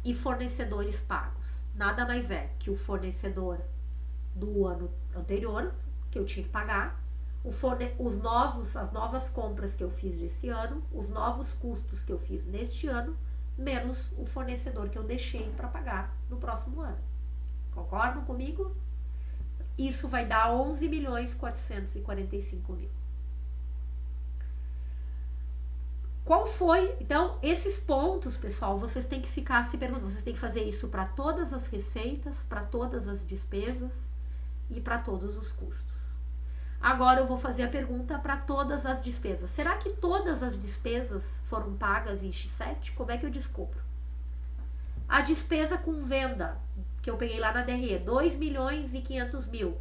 e fornecedores pagos? Nada mais é que o fornecedor do ano anterior, que eu tinha que pagar, as novas compras que eu fiz desse ano, os novos custos que eu fiz neste ano, menos o fornecedor que eu deixei para pagar no próximo ano. Concordam comigo? Isso vai dar 11.445.000. Qual foi? Então, esses pontos, pessoal, vocês têm que ficar se perguntando. Vocês têm que fazer isso para todas as receitas, para todas as despesas e para todos os custos. Agora eu vou fazer a pergunta para todas as despesas. Será que todas as despesas foram pagas em X7? Como é que eu descubro? A despesa com venda, que eu peguei lá na DRE, 2.500.000.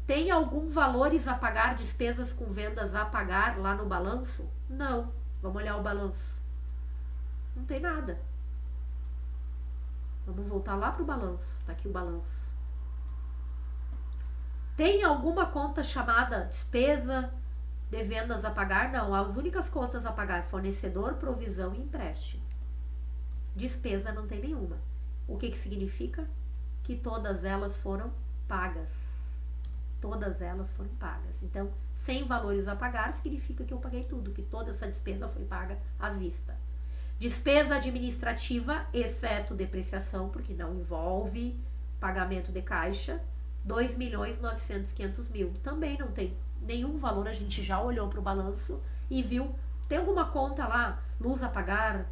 Tem algum valores a pagar, despesas com vendas a pagar lá no balanço? Não. Vamos olhar o balanço. Não tem nada. Vamos voltar lá para o balanço. Tá aqui o balanço. Tem alguma conta chamada despesa de vendas a pagar? Não. As únicas contas a pagar: fornecedor, provisão e empréstimo. Despesa não tem nenhuma. O que significa? Que todas elas foram pagas. Todas elas foram pagas. Então, sem valores a pagar significa que eu paguei tudo, que toda essa despesa foi paga à vista. Despesa administrativa, exceto depreciação, porque não envolve pagamento de caixa, 2.900.000. Também não tem nenhum valor, a gente já olhou para o balanço e viu, tem alguma conta lá, luz a pagar,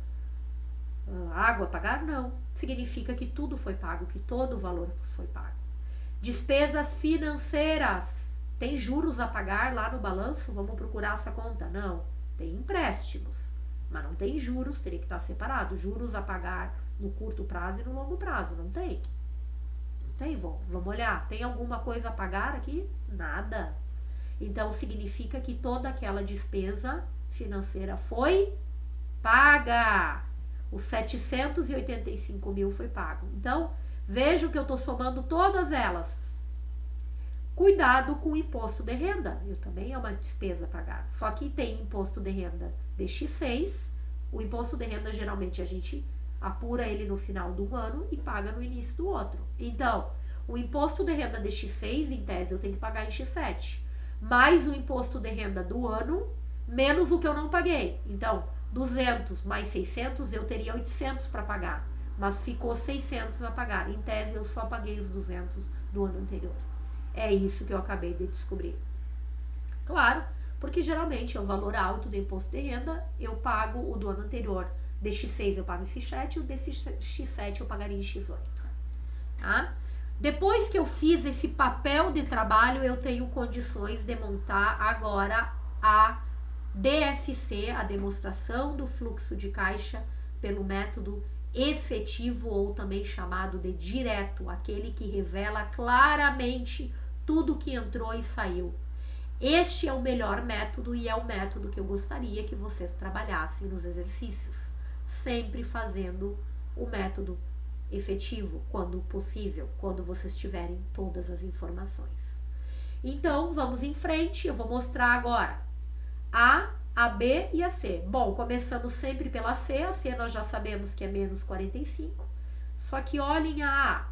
água a pagar? Não. Significa que tudo foi pago, que todo o valor foi pago. Despesas financeiras. Tem juros a pagar lá no balanço? Vamos procurar essa conta? Não. Tem empréstimos, mas não tem juros, teria que estar separado. Juros a pagar no curto prazo e no longo prazo. Não tem. Não tem, vamos olhar. Tem alguma coisa a pagar aqui? Nada. Então, significa que toda aquela despesa financeira foi paga. Os 785.000 foi pago. Então, vejo que eu estou somando todas elas. Cuidado com o imposto de renda. Eu também é uma despesa pagada. Só que tem imposto de renda de X6. O imposto de renda, geralmente, a gente apura ele no final do ano e paga no início do outro. Então, o imposto de renda de X6, em tese, eu tenho que pagar em X7. Mais o imposto de renda do ano, menos o que eu não paguei. Então, 200 mais 600, eu teria 800 para pagar. Mas ficou 600 a pagar. Em tese, eu só paguei os 200 do ano anterior. É isso que eu acabei de descobrir. Claro, porque geralmente é o valor alto do imposto de renda, eu pago o do ano anterior. De X6 eu pago em X7, o desse X7 eu pagaria em X8. Tá? Depois que eu fiz esse papel de trabalho, eu tenho condições de montar agora a DFC, a demonstração do fluxo de caixa pelo método efetivo, ou também chamado de direto, aquele que revela claramente tudo que entrou e saiu. Este é o melhor método e é o método que eu gostaria que vocês trabalhassem nos exercícios, sempre fazendo o método efetivo, quando possível, quando vocês tiverem todas as informações. Então, vamos em frente, eu vou mostrar agora a B e a C. Bom, começamos sempre pela C. A C nós já sabemos que é menos 45. Só que olhem a A.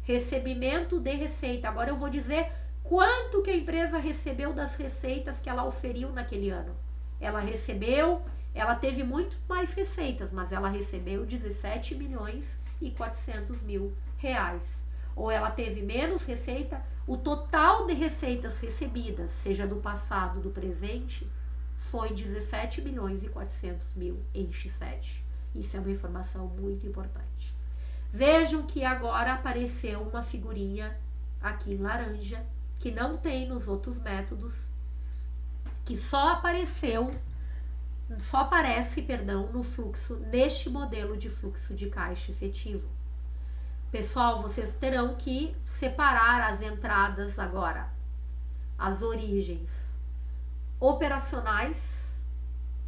Recebimento de receita. Agora eu vou dizer quanto que a empresa recebeu das receitas que ela oferiu naquele ano. Ela recebeu, ela teve muito mais receitas, mas ela recebeu 17.400.000 reais. Ou ela teve menos receita, o total de receitas recebidas, seja do passado, do presente, foi 17.400.000 em X7. Isso é uma informação muito importante. Vejam que agora apareceu uma figurinha aqui em laranja, que não tem nos outros métodos, que só aparece, no fluxo, neste modelo de fluxo de caixa efetivo. Pessoal, vocês terão que separar as entradas agora, as origens operacionais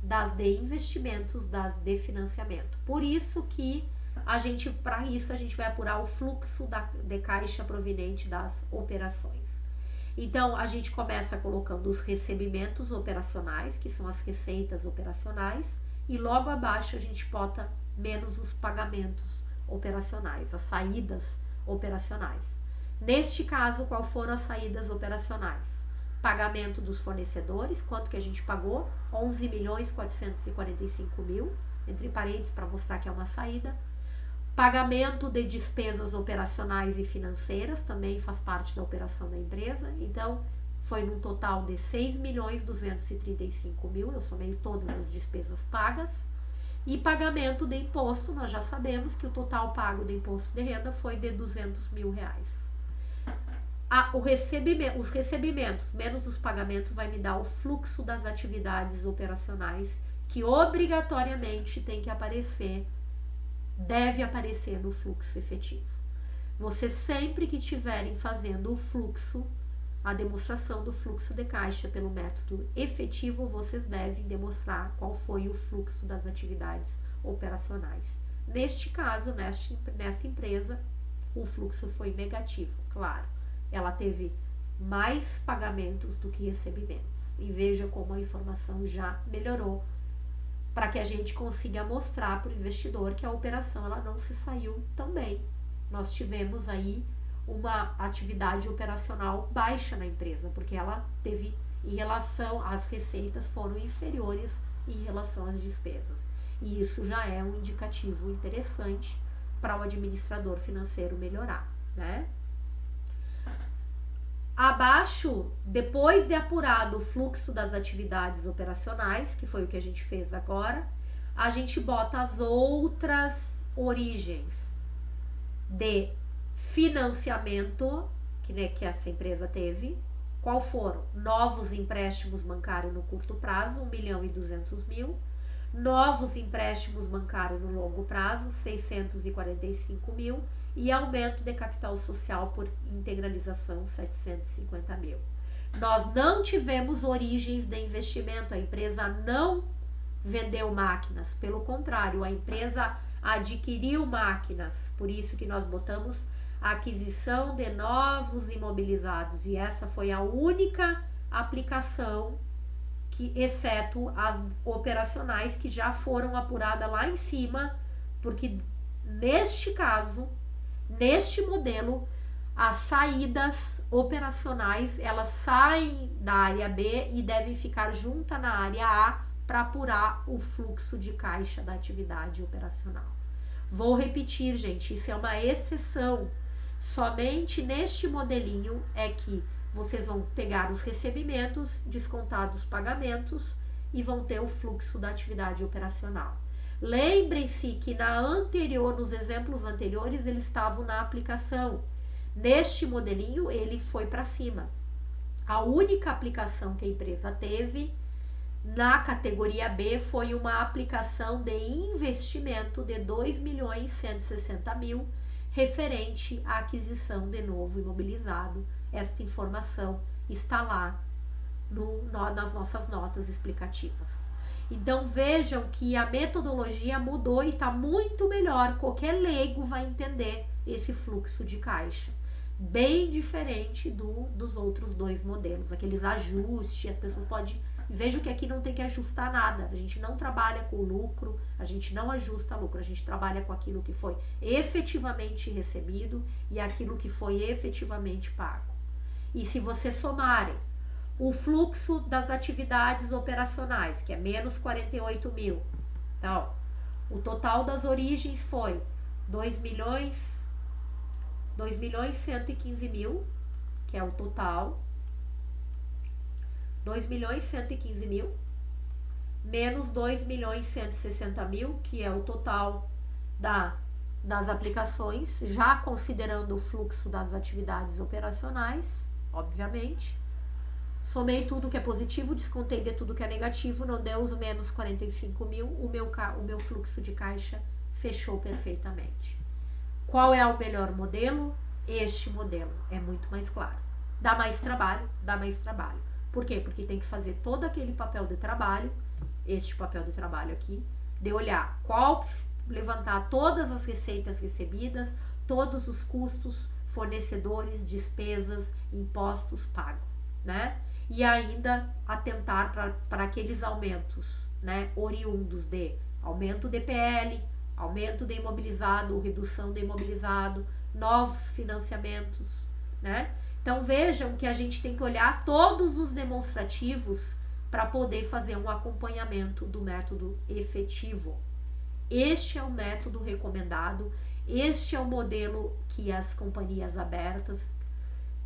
das de investimentos, das de financiamento. Por isso que para isso a gente vai apurar o fluxo de caixa proveniente das operações. Então, a gente começa colocando os recebimentos operacionais, que são as receitas operacionais, e logo abaixo a gente bota menos os pagamentos operacionais, as saídas operacionais. Neste caso, qual foram as saídas operacionais? pagamento dos fornecedores, quanto que a gente pagou? 11.445.000, entre parênteses para mostrar que é uma saída. Pagamento de despesas operacionais e financeiras, também faz parte da operação da empresa, então foi num total de 6.235.000, eu somei todas as despesas pagas. E pagamento de imposto, nós já sabemos que o total pago de imposto de renda foi de R$200.000. Os recebimentos menos os pagamentos vai me dar o fluxo das atividades operacionais, que obrigatoriamente tem que aparecer, deve aparecer no fluxo efetivo. Vocês sempre que estiverem fazendo o fluxo, a demonstração do fluxo de caixa pelo método efetivo, vocês devem demonstrar qual foi o fluxo das atividades operacionais. Neste caso, nessa empresa, o fluxo foi negativo, claro. Ela teve mais pagamentos do que recebimentos. E veja como a informação já melhorou, para que a gente consiga mostrar para o investidor que a operação ela não se saiu tão bem. Nós tivemos aí uma atividade operacional baixa na empresa, porque ela teve, em relação às receitas, foram inferiores em relação às despesas. E isso já é um indicativo interessante para o administrador financeiro melhorar, né? Abaixo, depois de apurado o fluxo das atividades operacionais, que foi o que a gente fez agora, a gente bota as outras origens de financiamento que essa empresa teve. Qual foram? Novos empréstimos bancários no curto prazo, 1.200.000. Novos empréstimos bancários no longo prazo, 645.000. E aumento de capital social por integralização, 750.000. Nós não tivemos origens de investimento, a empresa não vendeu máquinas, pelo contrário, a empresa adquiriu máquinas, por isso que nós botamos a aquisição de novos imobilizados, e essa foi a única aplicação que, exceto as operacionais que já foram apuradas lá em cima, porque neste caso, neste modelo, as saídas operacionais, elas saem da área B e devem ficar juntas na área A para apurar o fluxo de caixa da atividade operacional. Vou repetir, gente, isso é uma exceção. Somente neste modelinho é que vocês vão pegar os recebimentos, descontar dos pagamentos e vão ter o fluxo da atividade operacional. Lembrem-se que nos exemplos anteriores, eles estavam na aplicação. Neste modelinho, ele foi para cima. A única aplicação que a empresa teve na categoria B foi uma aplicação de investimento de 2.160.000 referente à aquisição de novo imobilizado. Esta informação está lá nas nossas notas explicativas. Então vejam que a metodologia mudou e está muito melhor. Qualquer leigo vai entender esse fluxo de caixa. Bem diferente dos outros dois modelos. Aqueles ajustes, as pessoas podem... Vejam que aqui não tem que ajustar nada. A gente não trabalha com lucro, a gente não ajusta lucro. A gente trabalha com aquilo que foi efetivamente recebido e aquilo que foi efetivamente pago. E se vocês somarem o fluxo das atividades operacionais, que é menos 48.000. Então, o total das origens foi 2.115.000, que é o total. 2.115.000, menos 2.160.000, que é o total das aplicações, já considerando o fluxo das atividades operacionais, obviamente. Somei tudo que é positivo, descontei de tudo que é negativo, não deu os menos 45.000, o meu fluxo de caixa fechou perfeitamente. Qual é o melhor modelo? Este modelo é muito mais claro. Dá mais trabalho, dá mais trabalho. Por quê? Porque tem que fazer todo aquele papel de trabalho, este papel de trabalho aqui, de olhar levantar todas as receitas recebidas, todos os custos, fornecedores, despesas, impostos pagos, né? E ainda atentar para aqueles aumentos, né? Oriundos de aumento de PL, aumento de imobilizado, redução de imobilizado, novos financiamentos, né? Então vejam que a gente tem que olhar todos os demonstrativos para poder fazer um acompanhamento do método efetivo. Este é o método recomendado, este é o modelo que as companhias abertas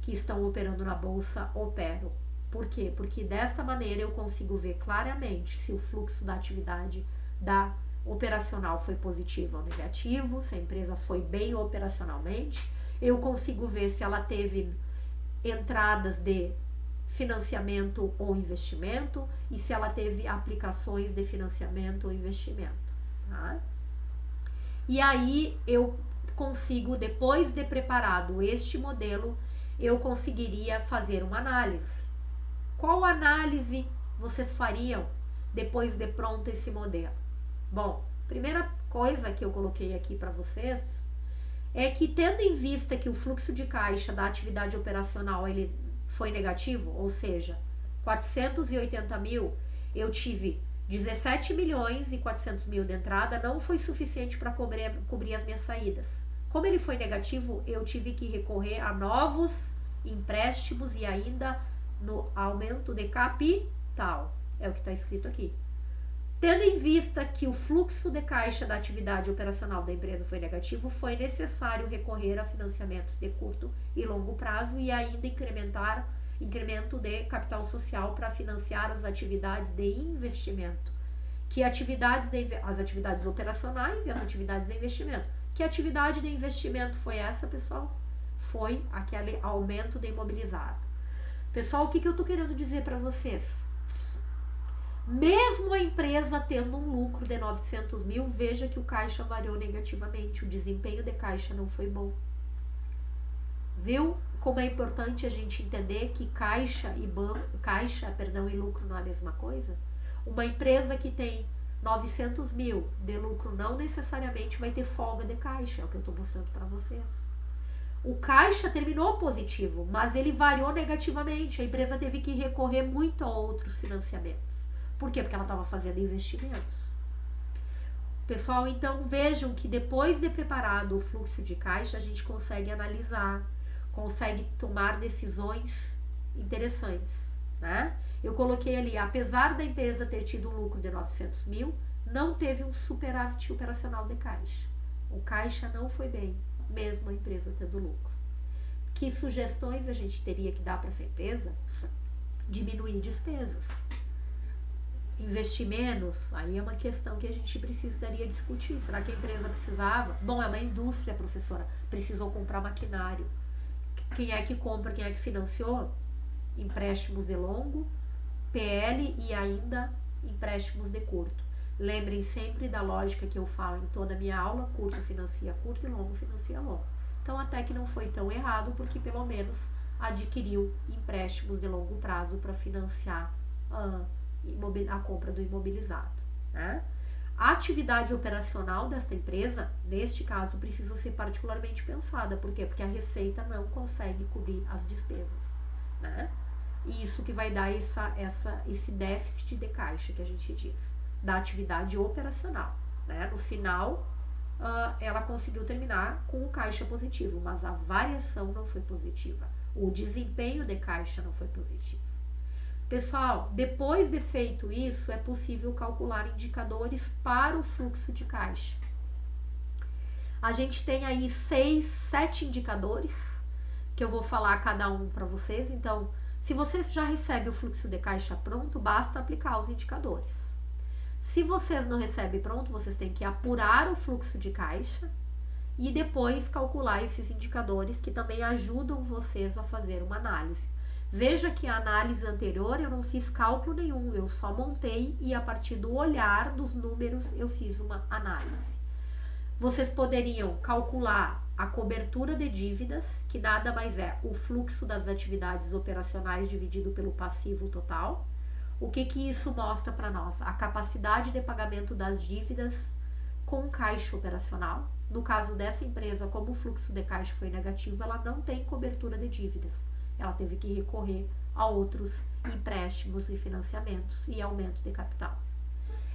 que estão operando na bolsa operam. Por quê? Porque desta maneira eu consigo ver claramente se o fluxo da atividade da operacional foi positivo ou negativo, se a empresa foi bem operacionalmente. Eu consigo ver se ela teve entradas de financiamento ou investimento e se ela teve aplicações de financiamento ou investimento. Tá? E aí eu consigo, depois de preparado este modelo, eu conseguiria fazer uma análise. Qual análise vocês fariam depois de pronto esse modelo? Bom, primeira coisa que eu coloquei aqui para vocês é que, tendo em vista que o fluxo de caixa da atividade operacional ele foi negativo, ou seja, 480 mil, eu tive 17 milhões e 400 mil de entrada, não foi suficiente para cobrir as minhas saídas. Como ele foi negativo, eu tive que recorrer a novos empréstimos e ainda no aumento de capital. É o que está escrito aqui. Tendo em vista que o fluxo de caixa da atividade operacional da empresa foi negativo, foi necessário recorrer a financiamentos de curto e longo prazo e ainda incremento de capital social para financiar as atividades de investimento. As atividades operacionais e as atividades de investimento. Que atividade de investimento foi essa, pessoal? Foi aquele aumento de imobilizado. Pessoal, o que eu estou querendo dizer para vocês? Mesmo a empresa tendo um lucro de 900 mil, veja que o caixa variou negativamente, o desempenho de caixa não foi bom. Viu como é importante a gente entender que caixa e lucro não é a mesma coisa? Uma empresa que tem 900 mil de lucro não necessariamente vai ter folga de caixa, é o que eu estou mostrando para vocês. O caixa terminou positivo, mas ele variou negativamente, a empresa teve que recorrer muito a outros financiamentos. Por quê? Porque ela estava fazendo investimentos. Pessoal, então vejam que depois de preparado o fluxo de caixa, a gente consegue analisar, consegue tomar decisões interessantes, né? Eu coloquei ali, apesar da empresa ter tido um lucro de 900 mil, não teve um superávit operacional de caixa. O caixa não foi bem, mesmo a empresa tendo lucro. Que sugestões a gente teria que dar para essa empresa? Diminuir despesas. Investir menos, aí é uma questão que a gente precisaria discutir. Será que a empresa precisava? Bom, é uma indústria, professora, precisou comprar maquinário. Quem é que compra, quem é que financiou? Empréstimos de longo, PL e ainda empréstimos de curto. Lembrem sempre da lógica que eu falo em toda a minha aula: curto financia curto e longo financia longo. Então até que não foi tão errado, porque pelo menos adquiriu empréstimos de longo prazo para financiar a compra do imobilizado, né? A atividade operacional desta empresa, neste caso, precisa ser particularmente pensada. Por quê? Porque a receita não consegue cobrir as despesas, né? E isso que vai dar esse déficit de caixa que a gente diz, da atividade operacional, né? No final, ela conseguiu terminar com o caixa positivo, mas a variação não foi positiva. O desempenho de caixa não foi positivo. Pessoal, depois de feito isso, é possível calcular indicadores para o fluxo de caixa. A gente tem aí 7 indicadores, que eu vou falar cada um para vocês. Então, se você já recebe o fluxo de caixa pronto, basta aplicar os indicadores. Se vocês não recebem pronto, vocês têm que apurar o fluxo de caixa e depois calcular esses indicadores, que também ajudam vocês a fazer uma análise. Veja que a análise anterior eu não fiz cálculo nenhum, eu só montei e a partir do olhar dos números eu fiz uma análise. Vocês poderiam calcular a cobertura de dívidas, que nada mais é o fluxo das atividades operacionais dividido pelo passivo total. O que isso mostra para nós? A capacidade de pagamento das dívidas com caixa operacional. No caso dessa empresa, como o fluxo de caixa foi negativo, ela não tem cobertura de dívidas. Ela teve que recorrer a outros empréstimos e financiamentos e aumentos de capital.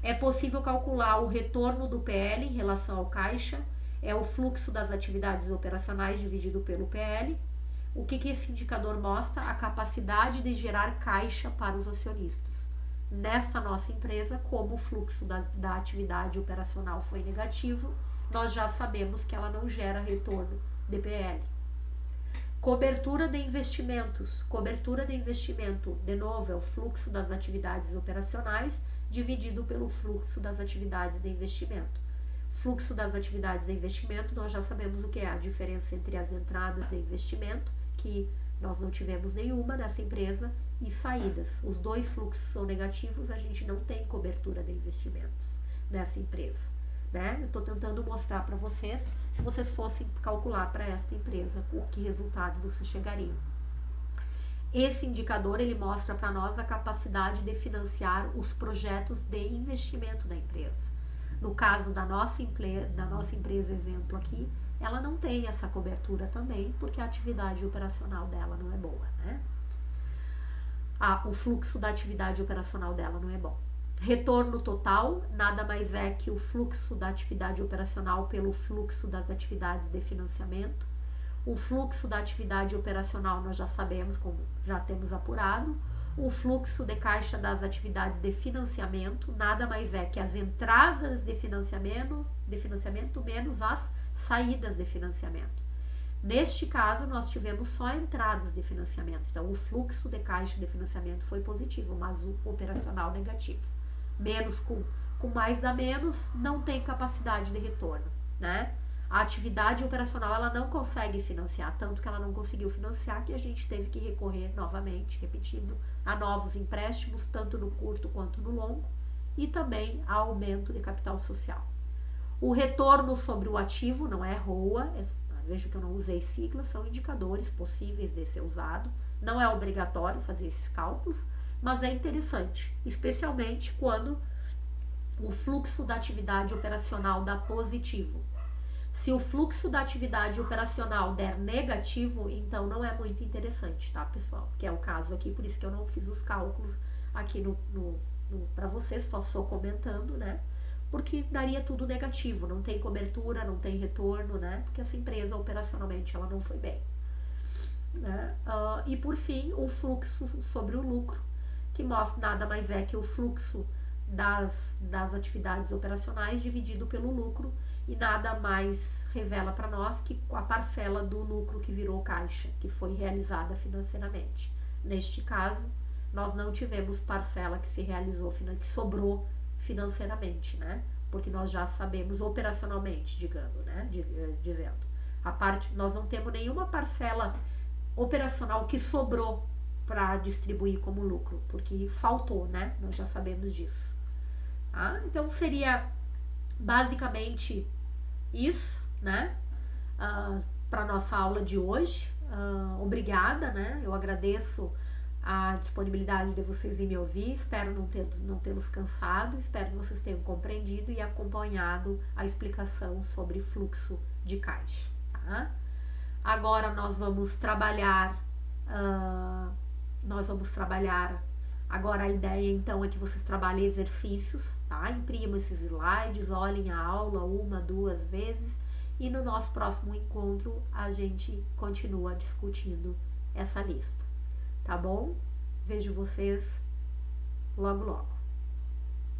É possível calcular o retorno do PL em relação ao caixa, é o fluxo das atividades operacionais dividido pelo PL. O que esse indicador mostra? A capacidade de gerar caixa para os acionistas. Nesta nossa empresa, como o fluxo da atividade operacional foi negativo, nós já sabemos que ela não gera retorno DPL. Cobertura de investimentos. Cobertura de investimento, de novo, é o fluxo das atividades operacionais dividido pelo fluxo das atividades de investimento. Fluxo das atividades de investimento, nós já sabemos o que é a diferença entre as entradas de investimento, que nós não tivemos nenhuma nessa empresa, e saídas. Os dois fluxos são negativos, a gente não tem cobertura de investimentos nessa empresa, né? Eu estou tentando mostrar para vocês, se vocês fossem calcular para esta empresa, o que resultado vocês chegariam. Esse indicador, ele mostra para nós a capacidade de financiar os projetos de investimento da empresa. No caso da nossa empresa exemplo aqui, ela não tem essa cobertura também, porque a atividade operacional dela não é boa, né? O fluxo da atividade operacional dela não é bom. Retorno total nada mais é que o fluxo da atividade operacional pelo fluxo das atividades de financiamento. O fluxo da atividade operacional nós já sabemos, como já temos apurado. O fluxo de caixa das atividades de financiamento nada mais é que as entradas de financiamento menos as saídas de financiamento. Neste caso, nós tivemos só entradas de financiamento. Então, o fluxo de caixa de financiamento foi positivo, mas o operacional negativo. Menos com mais dá menos, não tem capacidade de retorno, né? A atividade operacional, ela não consegue financiar, tanto que ela não conseguiu financiar, que a gente teve que recorrer novamente, repetindo, a novos empréstimos, tanto no curto quanto no longo, e também a aumento de capital social. O retorno sobre o ativo não é ROA, vejo que eu não usei siglas, são indicadores possíveis de ser usado, não é obrigatório fazer esses cálculos, mas é interessante, especialmente quando o fluxo da atividade operacional dá positivo. Se o fluxo da atividade operacional der negativo, então não é muito interessante, tá, pessoal? Que é o caso aqui, por isso que eu não fiz os cálculos aqui para vocês, só comentando, né? Porque daria tudo negativo, não tem cobertura, não tem retorno, né? Porque essa empresa operacionalmente ela não foi bem, né? E por fim, o fluxo sobre o lucro, que mostra nada mais é que o fluxo das atividades operacionais dividido pelo lucro, e nada mais revela para nós que a parcela do lucro que virou caixa, que foi realizada financeiramente. Neste caso, nós não tivemos parcela que se realizou, que sobrou financeiramente, né? Porque nós já sabemos operacionalmente, digamos, né? Dizendo. Nós não temos nenhuma parcela operacional que sobrou para distribuir como lucro, porque faltou, né? Nós já sabemos disso. Tá? Então, seria basicamente isso, né? Para nossa aula de hoje. Obrigada, né? Eu agradeço a disponibilidade de vocês em me ouvir, espero não tê-los cansado, espero que vocês tenham compreendido e acompanhado a explicação sobre fluxo de caixa, tá? Agora nós vamos trabalhar, agora a ideia então é que vocês trabalhem exercícios, tá? Imprimam esses slides, olhem a aula 1, 2 vezes e no nosso próximo encontro a gente continua discutindo essa lista. Tá bom? Vejo vocês logo, logo.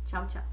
Tchau, tchau.